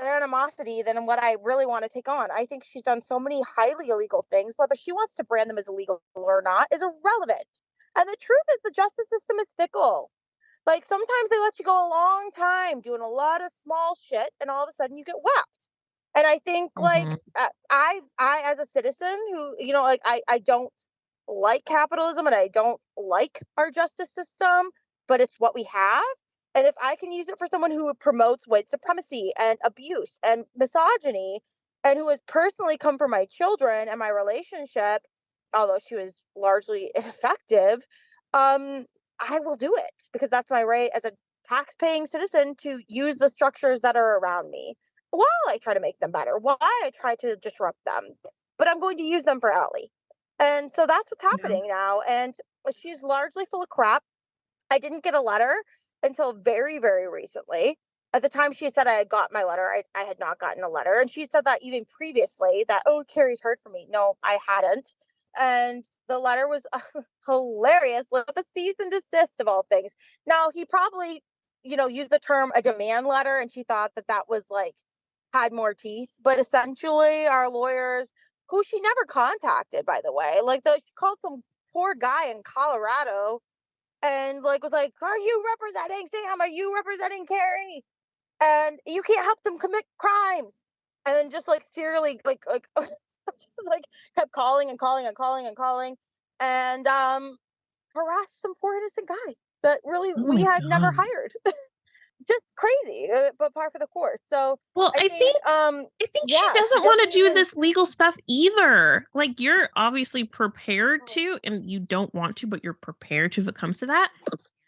animosity than what I really want to take on. I think she's done so many highly illegal things. Whether she wants to brand them as illegal or not is irrelevant. And the truth is, the justice system is fickle. Like sometimes they let you go a long time doing a lot of small shit, and all of a sudden you get whacked. And I think like Mhm. I as a citizen who like I don't like capitalism and I don't like our justice system, but it's what we have. And if I can use it for someone who promotes white supremacy and abuse and misogyny, and who has personally come for my children and my relationship, although she was largely ineffective, I will do it because that's my right as a tax-paying citizen to use the structures that are around me while I try to make them better, while I try to disrupt them. But I'm going to use them for Allie. And so that's what's Yeah. happening now. And she's largely full of crap. I didn't get a letter until very, very recently. At the time she said I had got my letter, I had not gotten a letter. And she said that even previously that, oh, Carrie's heard from me. No, I hadn't. And the letter was hilarious with a cease and desist of all things. Now, he probably, used the term a demand letter and she thought that that was like had more teeth. But essentially, our lawyers, who she never contacted, by the way, like she called some poor guy in Colorado and like was like, "Are you representing Sam? Are you representing Carrie? And you can't help them commit crimes." And then just like serially, like like kept calling and calling and calling and calling, and harassed some poor innocent guy that really Oh we my had never god. hired. Just crazy, but par for the course. So Well, I think, I think she yeah, she doesn't doesn't wanna do even. this legal stuff either. Like, you're obviously prepared to, and you don't want to, but you're prepared to if it comes to that.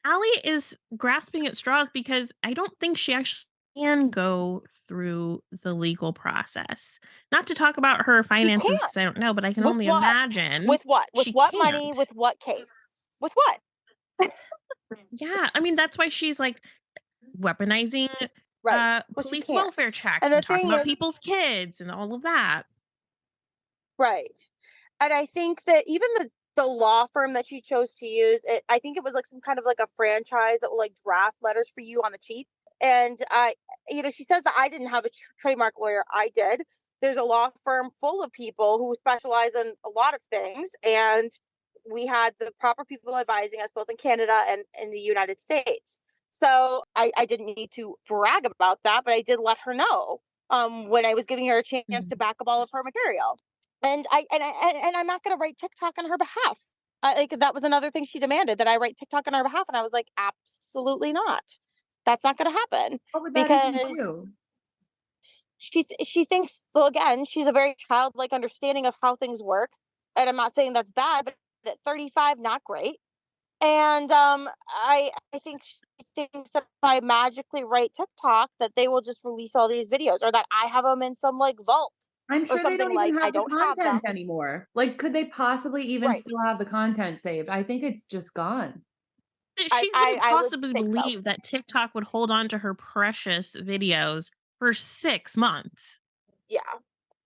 Allie is grasping at straws because I don't think she actually can go through the legal process. Not to talk about her She finances can't. because I don't know, but I can With only what? imagine With what? With she what money? can't. With what case? With what? Yeah, I mean, that's why she's, like, weaponizing, Right. Well, she police can't. welfare And checks the and talking thing about is, people's kids and all of that. right. And I think that even the law firm that she chose to use, I think it was like some kind of like a franchise that will like draft letters for you on the cheap. And she says that I didn't have a trademark lawyer. I did. There's a law firm full of people who specialize in a lot of things, and we had the proper people advising us both in Canada and in the United States. So I didn't need to brag about that, but I did let her know when I was giving her a chance to Mhm. back up all of her material. And I'm not going to write TikTok on her behalf. Like that was another thing she demanded that I write TikTok on her behalf, and I was like, absolutely not. That's not going to happen What would that even do? because she thinks. Well, again, she's a very childlike understanding of how things work, and I'm not saying that's bad, but at 35, not great. And I think she thinks that if I magically write TikTok, that they will just release all these videos, or that I have them in some like vault I'm or sure they something don't even like I have the don't have them. content anymore. Like, could they possibly even Right. still have the content saved? I think it's just gone. I She I couldn't I would possibly think so. believe that TikTok would hold on to her precious videos for 6 months. Yeah.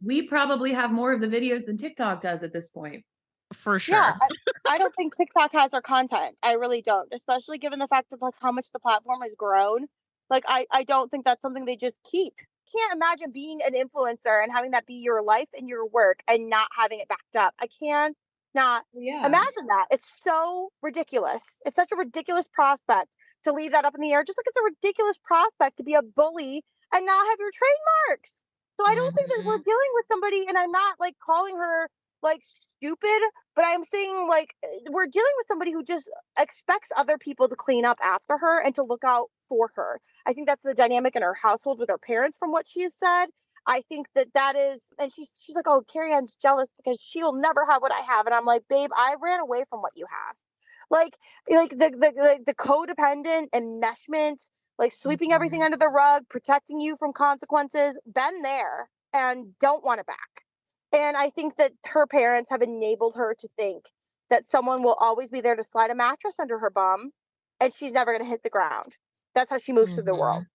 We probably have more of the videos than TikTok does at this point. For Yeah. sure. I don't think TikTok has our content. I really don't, especially given the fact of like how much the platform has grown. Like I don't think that's something they just keep. Can't imagine being an influencer and having that be your life and your work and not having it backed up. I can not Yeah. imagine that. It's so ridiculous. It's such a ridiculous prospect to leave that up in the air. Just like it's a ridiculous prospect to be a bully and not have your trademarks. So I don't think that we're Mhm. dealing with somebody, and I'm not like calling her like stupid, but I'm saying like we're dealing with somebody who just expects other people to clean up after her and to look out for her. I think that's the dynamic in her household with her parents, from what she has said. I think that is, and she's like, oh, Carrie Ann's jealous because she'll never have what I have, and I'm like, babe, I ran away from what you have, like the codependent enmeshment, like sweeping everything Mhm. under the rug, protecting you from consequences. Been there and don't want it back. And I think that her parents have enabled her to think that someone will always be there to slide a mattress under her bum, and she's never going to hit the ground. That's how she moves through the world. Mhm.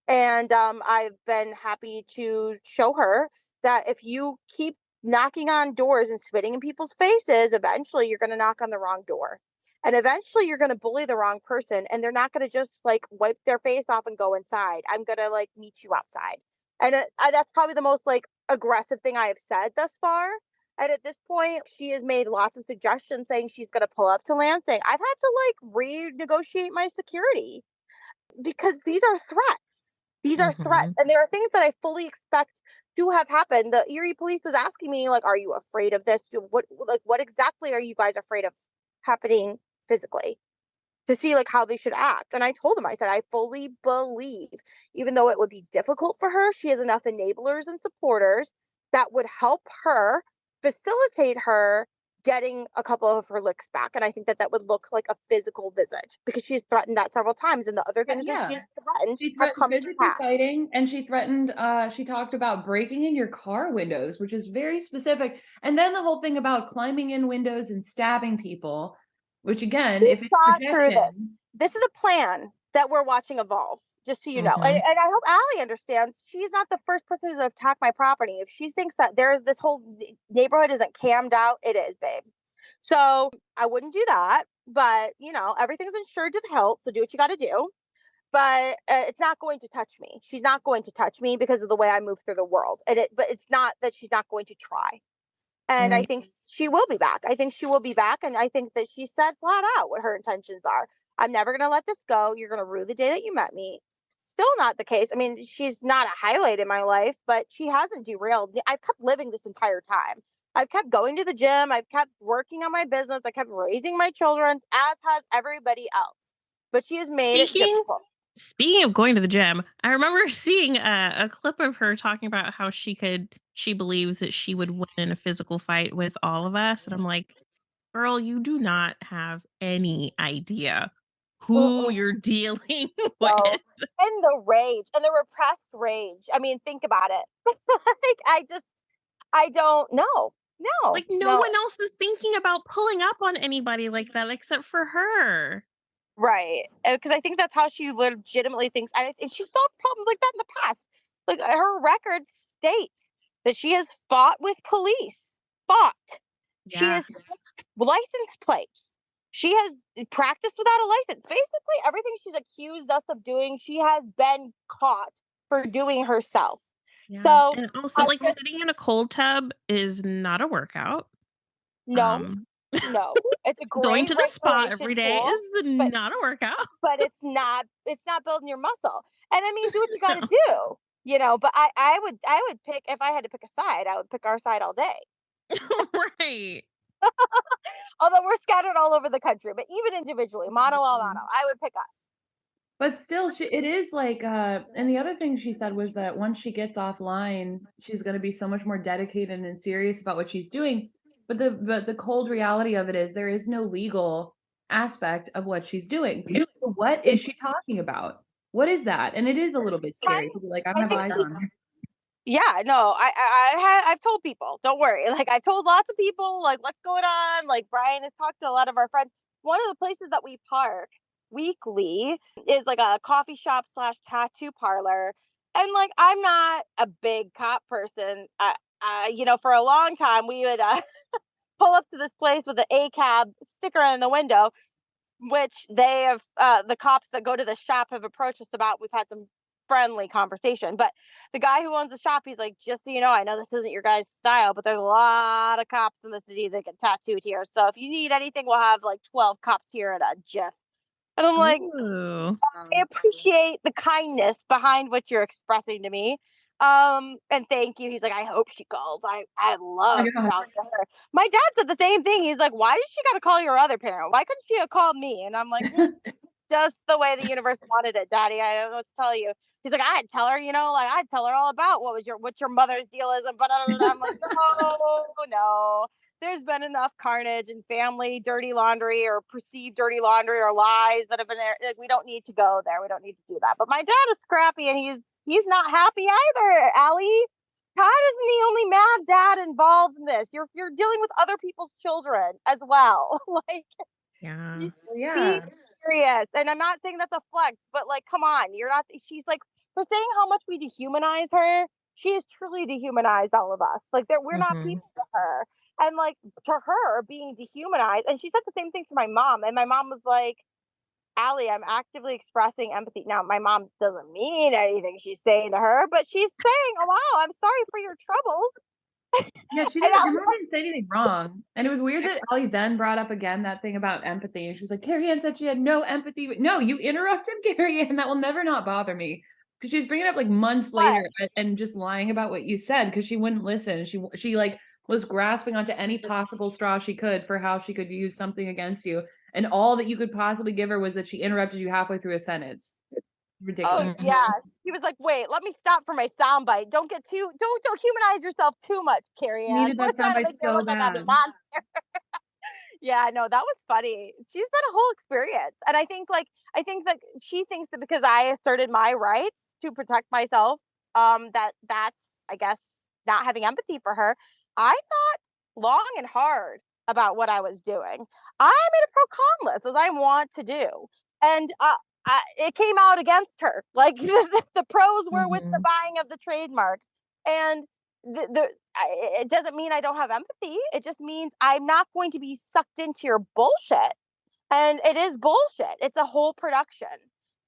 And I've been happy to show her that if you keep knocking on doors and spitting in people's faces, eventually you're going to knock on the wrong door. And eventually you're going to bully the wrong person, and they're not going to just like wipe their face off and go inside. I'm going to like meet you outside. And that's probably the most like aggressive thing I have said thus far. And at this point, she has made lots of suggestions saying she's going to pull up to Lansing. I've had to like renegotiate my security because these are threats. These are threats. Mhm. And there are things that I fully expect to have happened. The Erie police was asking me, like, are you afraid of this? What exactly are you guys afraid of happening physically? To see like how they should act. And I told them, I said, I fully believe, even though it would be difficult for her, she has enough enablers and supporters that would help her facilitate her getting a couple of her licks back. And I think that would look like a physical visit, because she's threatened that several times. And the other things that Yeah. she's threatened She have threatened come to physically pass. fighting, and she threatened, she talked about breaking in your car windows, which is very specific. And then the whole thing about climbing in windows and stabbing people, which again, She if it's thought through this. projection, This is a plan that we're watching evolve, just so you know. And, Mhm. and I hope Allie understands she's not the first person to attack my property. If she thinks that there's this whole neighborhood isn't cammed out, it is, babe. So I wouldn't do that. But, everything's insured to the hilt. So do what you got to do. But it's not going to touch me. She's not going to touch me because of the way I move through the world. But it's not that she's not going to try. And I Right. think she will be back. I think she will be back. And I think that she said flat out what her intentions are. I'm never going to let this go. You're going to rue the day that you met me. Still not the case. I mean, she's not a highlight in my life, but she hasn't derailed me. I've kept living this entire time. I've kept going to the gym. I've kept working on my business. I kept raising my children, as has everybody else. But she has made it Speaking difficult. Speaking of going to the gym, I remember seeing a clip of her talking about how she believes that she would win in a physical fight with all of us. And I'm like, girl, you do not have any idea who Mm-mm. you're dealing So, with. and the rage and the repressed rage. I mean, think about it. Like, I don't know. No, Like, no no. one else is thinking about pulling up on anybody like that except for her. Right. Because I think that's how she legitimately thinks. And she's solved problems like that in the past. Like, her record states that she has fought with police. Fought. She Yeah. has license plates. She has practiced without a license. Basically, everything she's accused us of doing, she has been caught for doing herself. Yeah. So And also, I like, just, sitting in a cold tub is not a workout. no, Um, no. It's a Going great to the spa recreation every day tool, is but not a workout. it's not building your muscle. And I mean, do what you got to No. do, but I would pick, if I had to pick a side, I would pick our side all day. Right. Although we're scattered all over the country, but even individually, mano a mano, mhm. I would pick us. But still, it is like, and the other thing she said was that once she gets offline, she's going to be so much more dedicated and serious about what she's doing. But the cold reality of it is there is no legal aspect of what she's doing. So what is she talking about? What is that? And it is a little bit Kind scary to be like, I don't I have think eyes she on her. Yeah, no, I've told people, don't worry. Like, I've told lots of people, like, what's going on. Like, Brian has talked to a lot of our friends. One of the places that we park weekly is like a coffee shop slash tattoo parlor. And like, I'm not a big cop person. For a long time, we would pull up to this place with an A cab sticker in the window, which they have, the cops that go to the shop have approached us about. We've had some friendly conversation, but the guy who owns the shop, he's like, just so you know, I know this isn't your guys' style, but there's a lot of cops in the city that get tattooed here. So if you need anything, we'll have like 12 cops here at a jiff. And I'm like, Ooh. I appreciate the kindness behind what you're expressing to me, And thank you. He's like, I hope she calls. I Oh love my to God. talk to her. My dad said the same thing. He's like, why did she got to call your other parent? Why couldn't she have called me? And I'm like, just the way the universe wanted it, Daddy. I don't know what to tell you. He's like, I'd tell her, like I'd tell her all about what your mother's deal is, and but I'm like, no. There's been enough carnage and family dirty laundry or perceived dirty laundry or lies that have been there. Like, we don't need to go there. We don't need to do that. But my dad is scrappy, and he's not happy either, Allie. Todd isn't the only mad dad involved in this. You're dealing with other people's children as well. Like, Yeah. Well, be yeah. serious. And I'm not saying that's a flex, but like, come on, you're not. She's like, for saying how much we dehumanize her. She has truly dehumanized all of us. Like, that we're not people to her. And like, to her, being dehumanized. And she said the same thing to my mom. And my mom was like, Allie, I'm actively expressing empathy. Now, my mom doesn't mean anything she's saying to her, but she's saying, oh, wow, I'm sorry for your troubles. Yeah, And your mom didn't say anything wrong. And it was weird that Allie then brought up again that thing about empathy. And she was like, Karrie Ann said she had no empathy. No, you interrupted Karrie Ann. That will never not bother me. Because she was bringing it up like months later and just lying about what you said because she wouldn't listen. She like was grasping onto any possible straw she could for how she could use something against you. And all that you could possibly give her was that she interrupted you halfway through a sentence. Ridiculous. Oh yeah. He was like, wait, let me stop for my soundbite. Don't humanize yourself too much, Karrie Ann. Needed that We're trying to soundbite make you so look like a bad. monster. Yeah, no, that was funny. She's been a whole experience. And I think that she thinks that because I asserted my rights to protect myself, that's I guess not having empathy for her. I thought long and hard about what I was doing. I made a pro con list as I want to do. And it came out against her. Like the pros were with the buying of the trademarks. And it doesn't mean I don't have empathy. It just means I'm not going to be sucked into your bullshit. And it is bullshit. It's a whole production.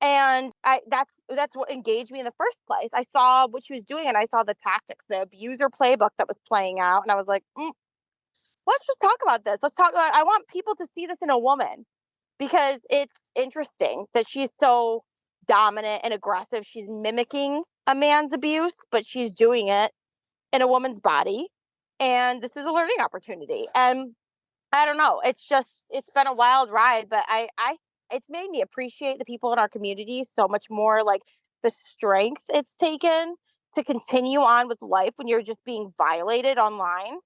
And that's what engaged me in the first place. I saw what she was doing, and I saw the tactics, the abuser playbook that was playing out, and I was like, let's just talk about this. Let's talk about. I want people to see this in a woman because it's interesting that she's so dominant and aggressive. She's mimicking a man's abuse, but she's doing it in a woman's body. And this is a learning opportunity. And I don't know. It's been a wild ride, but it's made me appreciate the people in our community so much more, like the strength it's taken to continue on with life when you're just being violated online.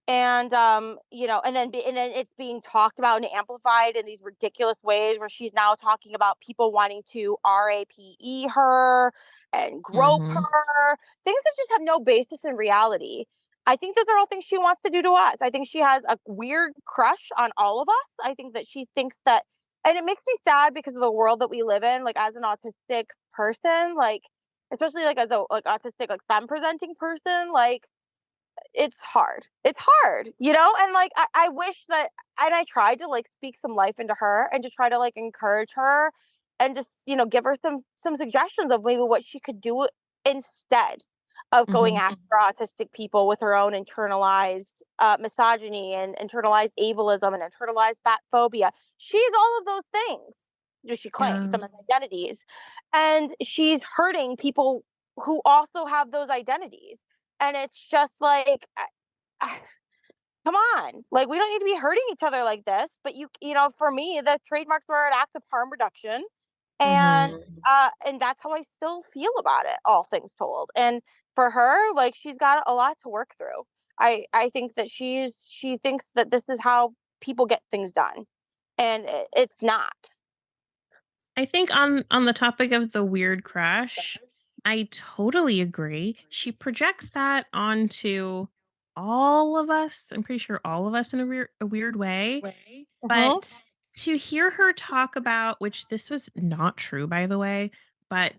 And and then it's being talked about and amplified in these ridiculous ways where she's now talking about people wanting to rape her and grope her, things that just have no basis in reality. I think that they're all things she wants to do to us. I think she has a weird crush on all of us. I think that she thinks that, and it makes me sad because of the world that we live in, like as an autistic person, like especially like as a like autistic like femme presenting person, like it's hard. It's hard, and like I wish that, and I tried to like speak some life into her and to try to like encourage her and just, give her some suggestions of maybe what she could do instead of going after autistic people with her own internalized misogyny and internalized ableism and internalized fat phobia. She's all of those things. She claims them as identities, and she's hurting people who also have those identities. And it's just like, come on, like we don't need to be hurting each other like this. But for me, the trademarks were an act of harm reduction, and that's how I still feel about it. All things told, and for her, like she's got a lot to work through. I think that she thinks that this is how people get things done, and it's not. I think on the topic of the weird crush, I totally agree. She projects that onto all of us. I'm pretty sure all of us in a weird way. But to hear her talk about, which this was not true, by the way, but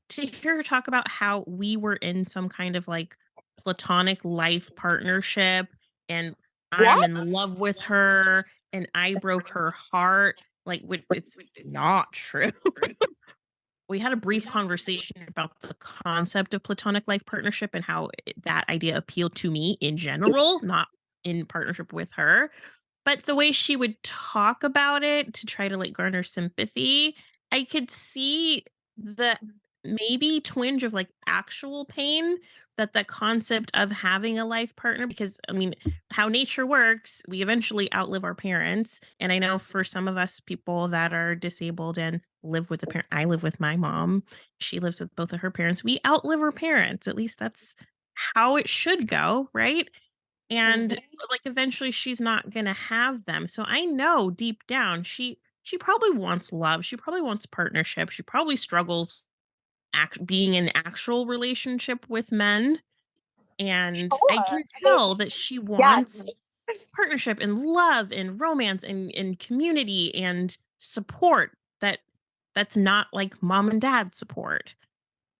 to hear her talk about how we were in some kind of like platonic life partnership and I'm What? in love with her and I broke her heart. Like, it's not true. We had a brief conversation about the concept of platonic life partnership and how that idea appealed to me in general, not in partnership with her. But the way she would talk about it to try to like garner sympathy, I could see the maybe twinge of like actual pain that the concept of having a life partner, because I mean, how nature works, we eventually outlive our parents. And I know for some of us people that are disabled and live with the parent, I live with my mom, she lives with both of her parents, we outlive our parents. At least that's how it should go, right? And Mhm. like eventually she's not going to have them. So I know deep down she probably wants love. She probably wants partnership. She probably struggles being in actual relationship with men, and I Sure. can I mean, tell that she yes. wants partnership and love and romance and community and support that's not like mom and dad support.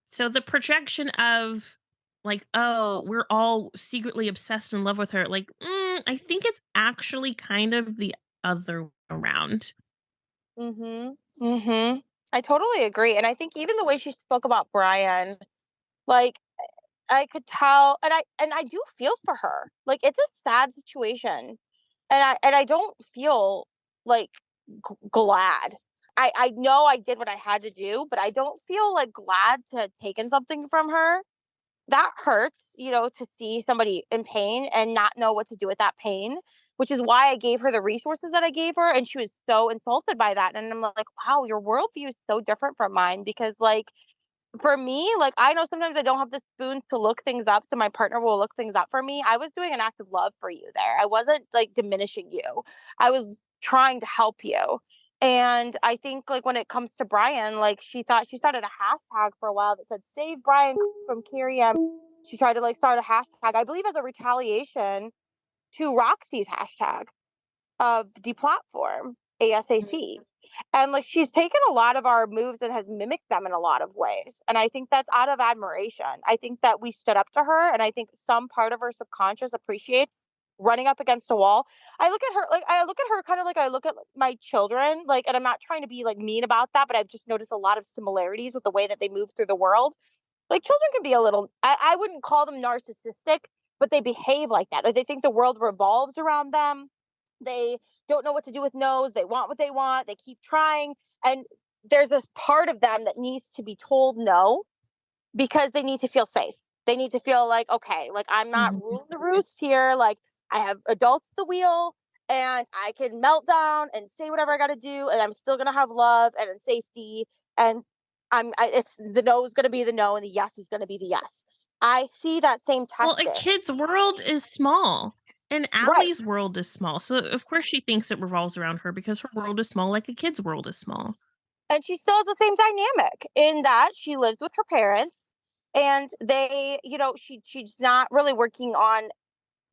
So the projection of like, oh, we're all secretly obsessed in love with her, like, I think it's actually kind of the other way around. Mhm. Mhm. I totally agree, and I think even the way she spoke about Brian, like, I could tell, and I do feel for her. Like, it's a sad situation, and I don't feel, like, glad. I know I did what I had to do, but I don't feel, like, glad to have taken something from her. That hurts, to see somebody in pain and not know what to do with that pain, which is why I gave her the resources that I gave her. And she was so insulted by that. And I'm like, wow, your worldview is so different from mine because, like, for me, like, I know sometimes I don't have the spoons to look things up, so my partner will look things up for me. I was doing an act of love for you there. I wasn't like diminishing you. I was trying to help you. And I think like when it comes to Brian, like she started a hashtag for a while that said "Save Brian from Karrie Ann." She tried to like start a hashtag, I believe, as a retaliation to Roxy's hashtag of deplatform ASAC. And like she's taken a lot of our moves and has mimicked them in a lot of ways. And I think that's out of admiration. I think that we stood up to her, and I think some part of her subconscious appreciates running up against a wall. I look at her kind of like I look at my children, like, and I'm not trying to be like mean about that, but I've just noticed a lot of similarities with the way that they move through the world. Like children can be a little, I wouldn't call them narcissistic, but they behave like that. Like they think the world revolves around them. They don't know what to do with no's. They want what they want. They keep trying. And there's a part of them that needs to be told no because they need to feel safe. They need to feel like, okay, like I'm not Mhm. ruling the roost here. Like I have adults at the wheel and I can melt down and say whatever I got to do. And I'm still going to have love and safety. And it's the no is going to be the no and the yes is going to be the yes. I see that same Well, a testing. kid's world is small, and Right. Allie's world is small. So of course she thinks it revolves around her because her world is small, like a kid's world is small. And she still has the same dynamic in that she lives with her parents and she's not really working on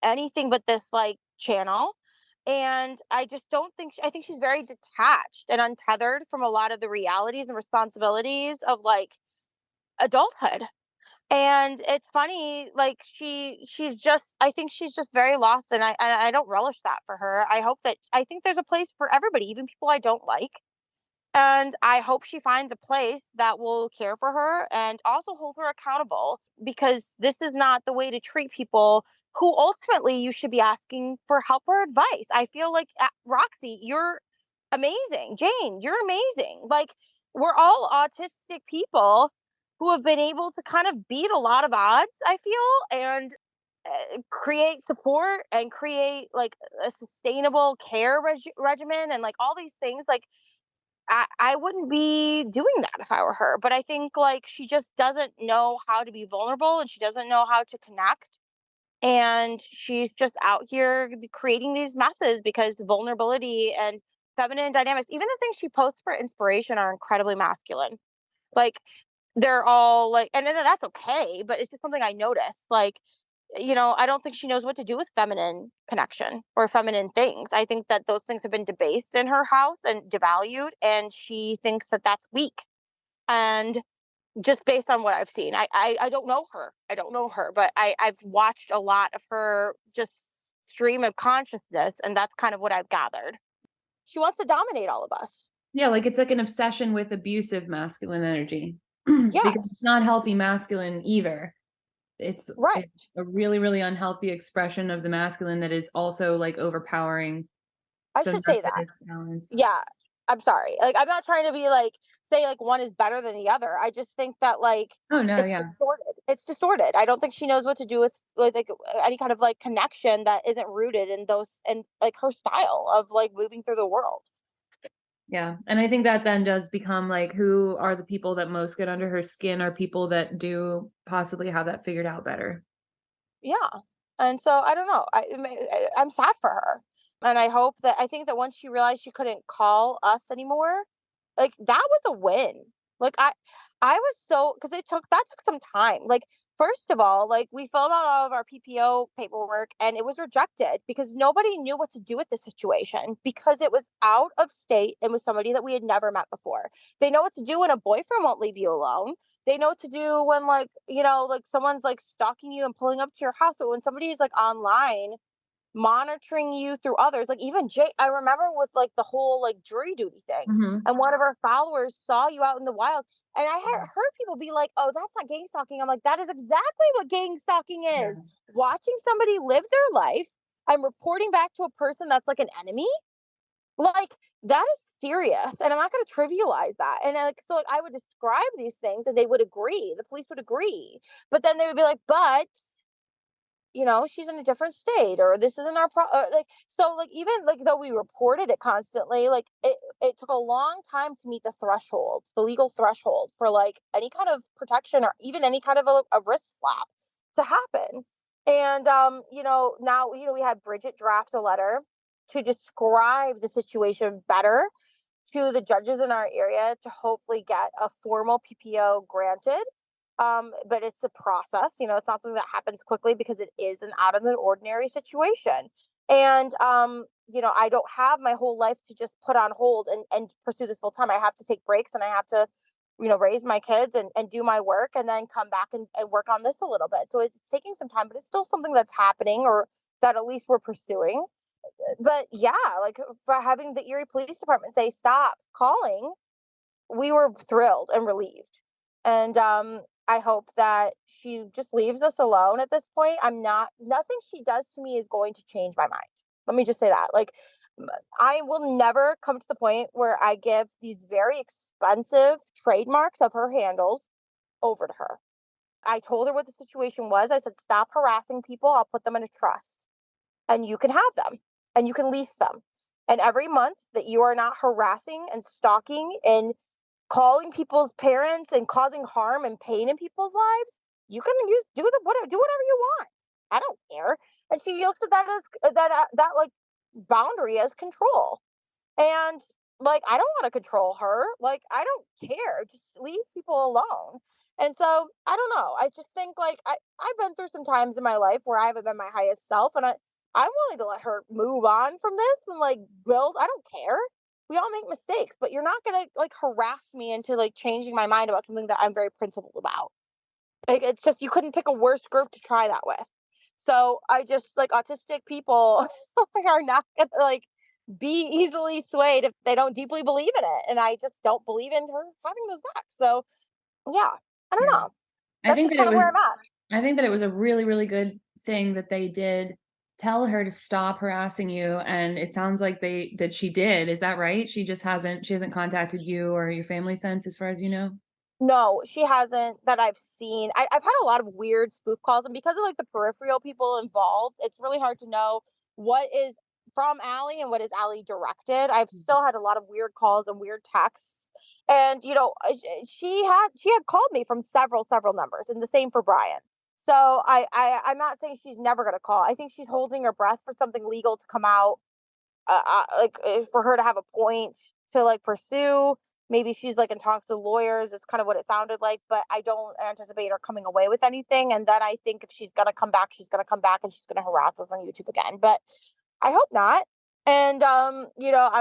anything but this like channel. And I just don't think I think she's very detached and untethered from a lot of the realities and responsibilities of like adulthood. And it's funny, like she's just I think she's just very lost, and I don't relish that for her. I think there's a place for everybody, even people I don't like. And I hope she finds a place that will care for her and also hold her accountable because this is not the way to treat people who ultimately you should be asking for help or advice. I feel like Roxy, you're amazing. Jane, you're amazing. Like we're all autistic people who have been able to kind of beat a lot of odds, I feel, and create support and create like a sustainable care regimen and like all these things like I wouldn't be doing that if I were her. But I think like she just doesn't know how to be vulnerable and she doesn't know how to connect. And she's just out here creating these messes because vulnerability and feminine dynamics, even the things she posts for inspiration are incredibly masculine. Like they're all like, and then that's okay, but it's just something I noticed. Like I don't think she knows what to do with feminine connection or feminine things. I think that those things have been debased in her house and devalued, and she thinks that that's weak. And just based on what I've seen, I don't know her. I don't know her, but I've watched a lot of her just stream of consciousness, and that's kind of what I've gathered. She wants to dominate all of us. Yeah, like it's like an obsession with abusive masculine energy because it's Yes, not healthy masculine either. right. It's a really, really unhealthy expression of the masculine that is also like overpowering. I So should none of say it that. is balanced. Yeah. I'm sorry. Like, I'm not trying to be like, say like one is better than the other. I just think that like Oh no, it's yeah. distorted. It's distorted. I don't think she knows what to do with like any kind of like connection that isn't rooted in those and like her style of like moving through the world. Yeah. And I think that then does become like, who are the people that most get under her skin, are people that do possibly have that figured out better. Yeah. And so I don't know. I'm sad for her. And I think that once she realized she couldn't call us anymore, like that was a win. Like I was so, because that took some time. Like first of all, like we filled out all of our PPO paperwork and it was rejected because nobody knew what to do with the situation because it was out of state and was somebody that we had never met before. They know what to do when a boyfriend won't leave you alone. They know what to do when like, like someone's like stalking you and pulling up to your house. But when somebody is like online monitoring you through others, like even Jay, I remember with like the whole like jury duty thing, Mm-hmm. and one of our followers saw you out in the wild. And I had heard people be like, oh, that's not gang stalking. I'm like, that is exactly what gang stalking Yeah. is. Watching somebody live their life. I'm reporting back to a person that's like an enemy. Like, that is serious, and I'm not gonna trivialize that, and, like, so, like, I would describe these things, and they would agree, the police would agree, but then they would be like, "But, she's in a different state," or, "This isn't our like, so, like, even, like, though we reported it constantly, like, it took a long time to meet the legal threshold for, like, any kind of protection or even any kind of a wrist slap to happen, and, now, we had Bridget draft a letter to describe the situation better to the judges in our area to hopefully get a formal PPO granted. But it's a process, it's not something that happens quickly because it is an out of the ordinary situation. And, I don't have my whole life to just put on hold and pursue this full time. I have to take breaks and I have to, raise my kids and do my work and then come back and work on this a little bit. So it's taking some time, but it's still something that's happening or that at least we're pursuing. But yeah, like for having the Erie Police Department say stop calling, we were thrilled and relieved. And I hope that she just leaves us alone at this point. Nothing she does to me is going to change my mind. Let me just say that. Like, I will never come to the point where I give these very expensive trademarks of her handles over to her. I told her what the situation was. I said, stop harassing people. I'll put them in a trust and you can have them and you can lease them. And every month that you are not harassing and stalking and calling people's parents and causing harm and pain in people's lives, you can do whatever you want. I don't care. And she looks at that as that like boundary as control. And like I don't want to control her. Like I don't care. Just leave people alone. And so I don't know. I just think like I've been through some times in my life where I haven't been my highest self and I'm willing to let her move on from this and like build. I don't care. We all make mistakes, but you're not gonna like harass me into like changing my mind about something that I'm very principled about. Like it's just you couldn't pick a worse group to try that with. So I just like autistic people are not gonna like be easily swayed if they don't deeply believe in it. And I just don't believe in her having those back. So yeah, I don't Yeah. know. I That's think just that it kind of was where I'm at. I think that it was a really, really good thing that they did tell her to stop harassing you. And it sounds like she did. Is that right? She hasn't contacted you or your family since, as far as you know? No, she hasn't that I've seen. I've had a lot of weird spoof calls, and because of like the peripheral people involved, it's really hard to know what is from Allie and what is Allie directed. I've still had a lot of weird calls and weird texts, and she had called me from several numbers, and the same for Brian. So I'm not saying she's never going to call. I think she's holding her breath for something legal to come out, for her to have a point to like pursue. Maybe she's like in talks with lawyers. It's kind of what it sounded like, but I don't anticipate her coming away with anything. And then I think if she's gonna come back, she's gonna come back and she's gonna harass us on YouTube again. But I hope not. And I'm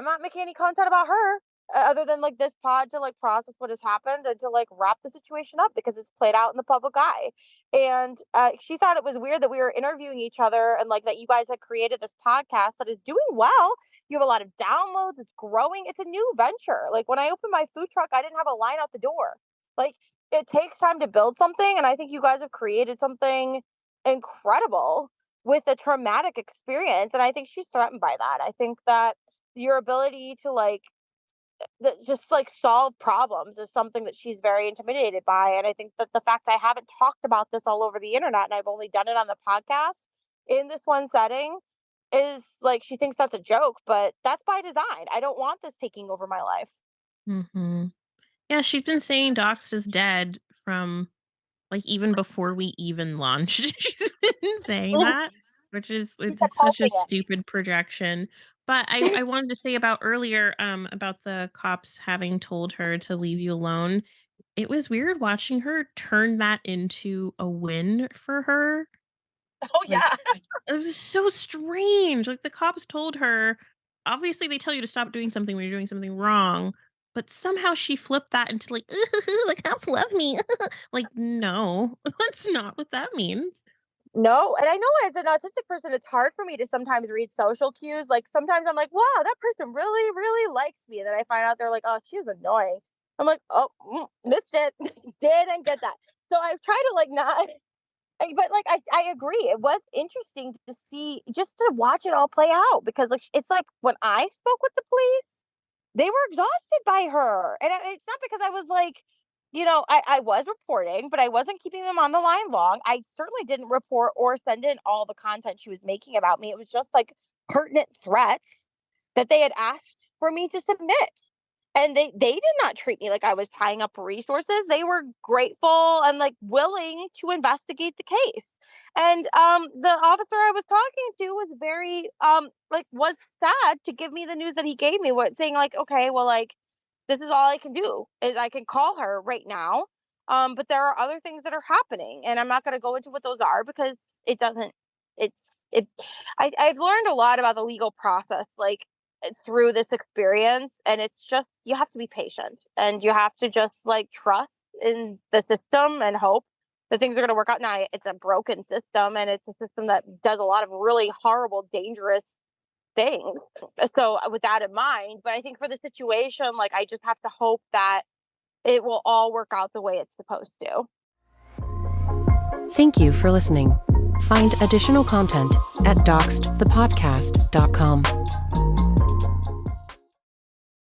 not making any content about her other than like this pod to like process what has happened and to like wrap the situation up because it's played out in the public eye. And she thought it was weird that we were interviewing each other and like that you guys had created this podcast that is doing well. You have a lot of downloads. It's growing. It's a new venture. Like when I opened my food truck, I didn't have a line out the door. Like it takes time to build something, and I think you guys have created something incredible with a traumatic experience. And I think she's threatened by that. I think that your ability to like that just like solve problems is something that she's very intimidated by. And I think that the fact I haven't talked about this all over the internet and I've only done it on the podcast in this one setting is like she thinks that's a joke, but that's by design. I don't want this taking over my life. Hmm. Yeah, she's been saying Doxxed is dead from like even before we even launched. She's been saying that, which is She kept it's such a hoping it. stupid projection. But I wanted to say about earlier about the cops having told her to leave you alone. It was weird watching her turn that into a win for her. Oh yeah. Like, it was so strange. Like, the cops told her obviously, they tell you to stop doing something when you're doing something wrong, but somehow she flipped that into, like, "The cops love me." Like, no, that's not what that means. No, and I know as an autistic person, it's hard for me to sometimes read social cues. Like sometimes I'm like, wow, that person really, really likes me. And then I find out they're like, oh, she was annoying. I'm like, oh, missed it. Didn't get that. So I try to like not, but like I agree. It was interesting to see, just to watch it all play out because like it's like when I spoke with the police, they were exhausted by her. And it's not because I was like, I was reporting, but I wasn't keeping them on the line long. I certainly didn't report or send in all the content she was making about me. It was just like pertinent threats that they had asked for me to submit. And they did not treat me like I was tying up resources. They were grateful and like willing to investigate the case. And the officer I was talking to was very like was sad to give me the news that he gave me, what saying like, okay, well, like this is all I can do is I can call her right now. But there are other things that are happening, and I'm not going to go into what those are because it doesn't. It's it. I've learned a lot about the legal process, like through this experience, and it's just you have to be patient and you have to just like trust in the system and hope that things are going to work out. Now it's a broken system, and it's a system that does a lot of really horrible, dangerous things. So with that in mind, but I think for the situation, like I just have to hope that it will all work out the way it's supposed to. Thank you for listening. Find additional content at doxxedthepodcast.com.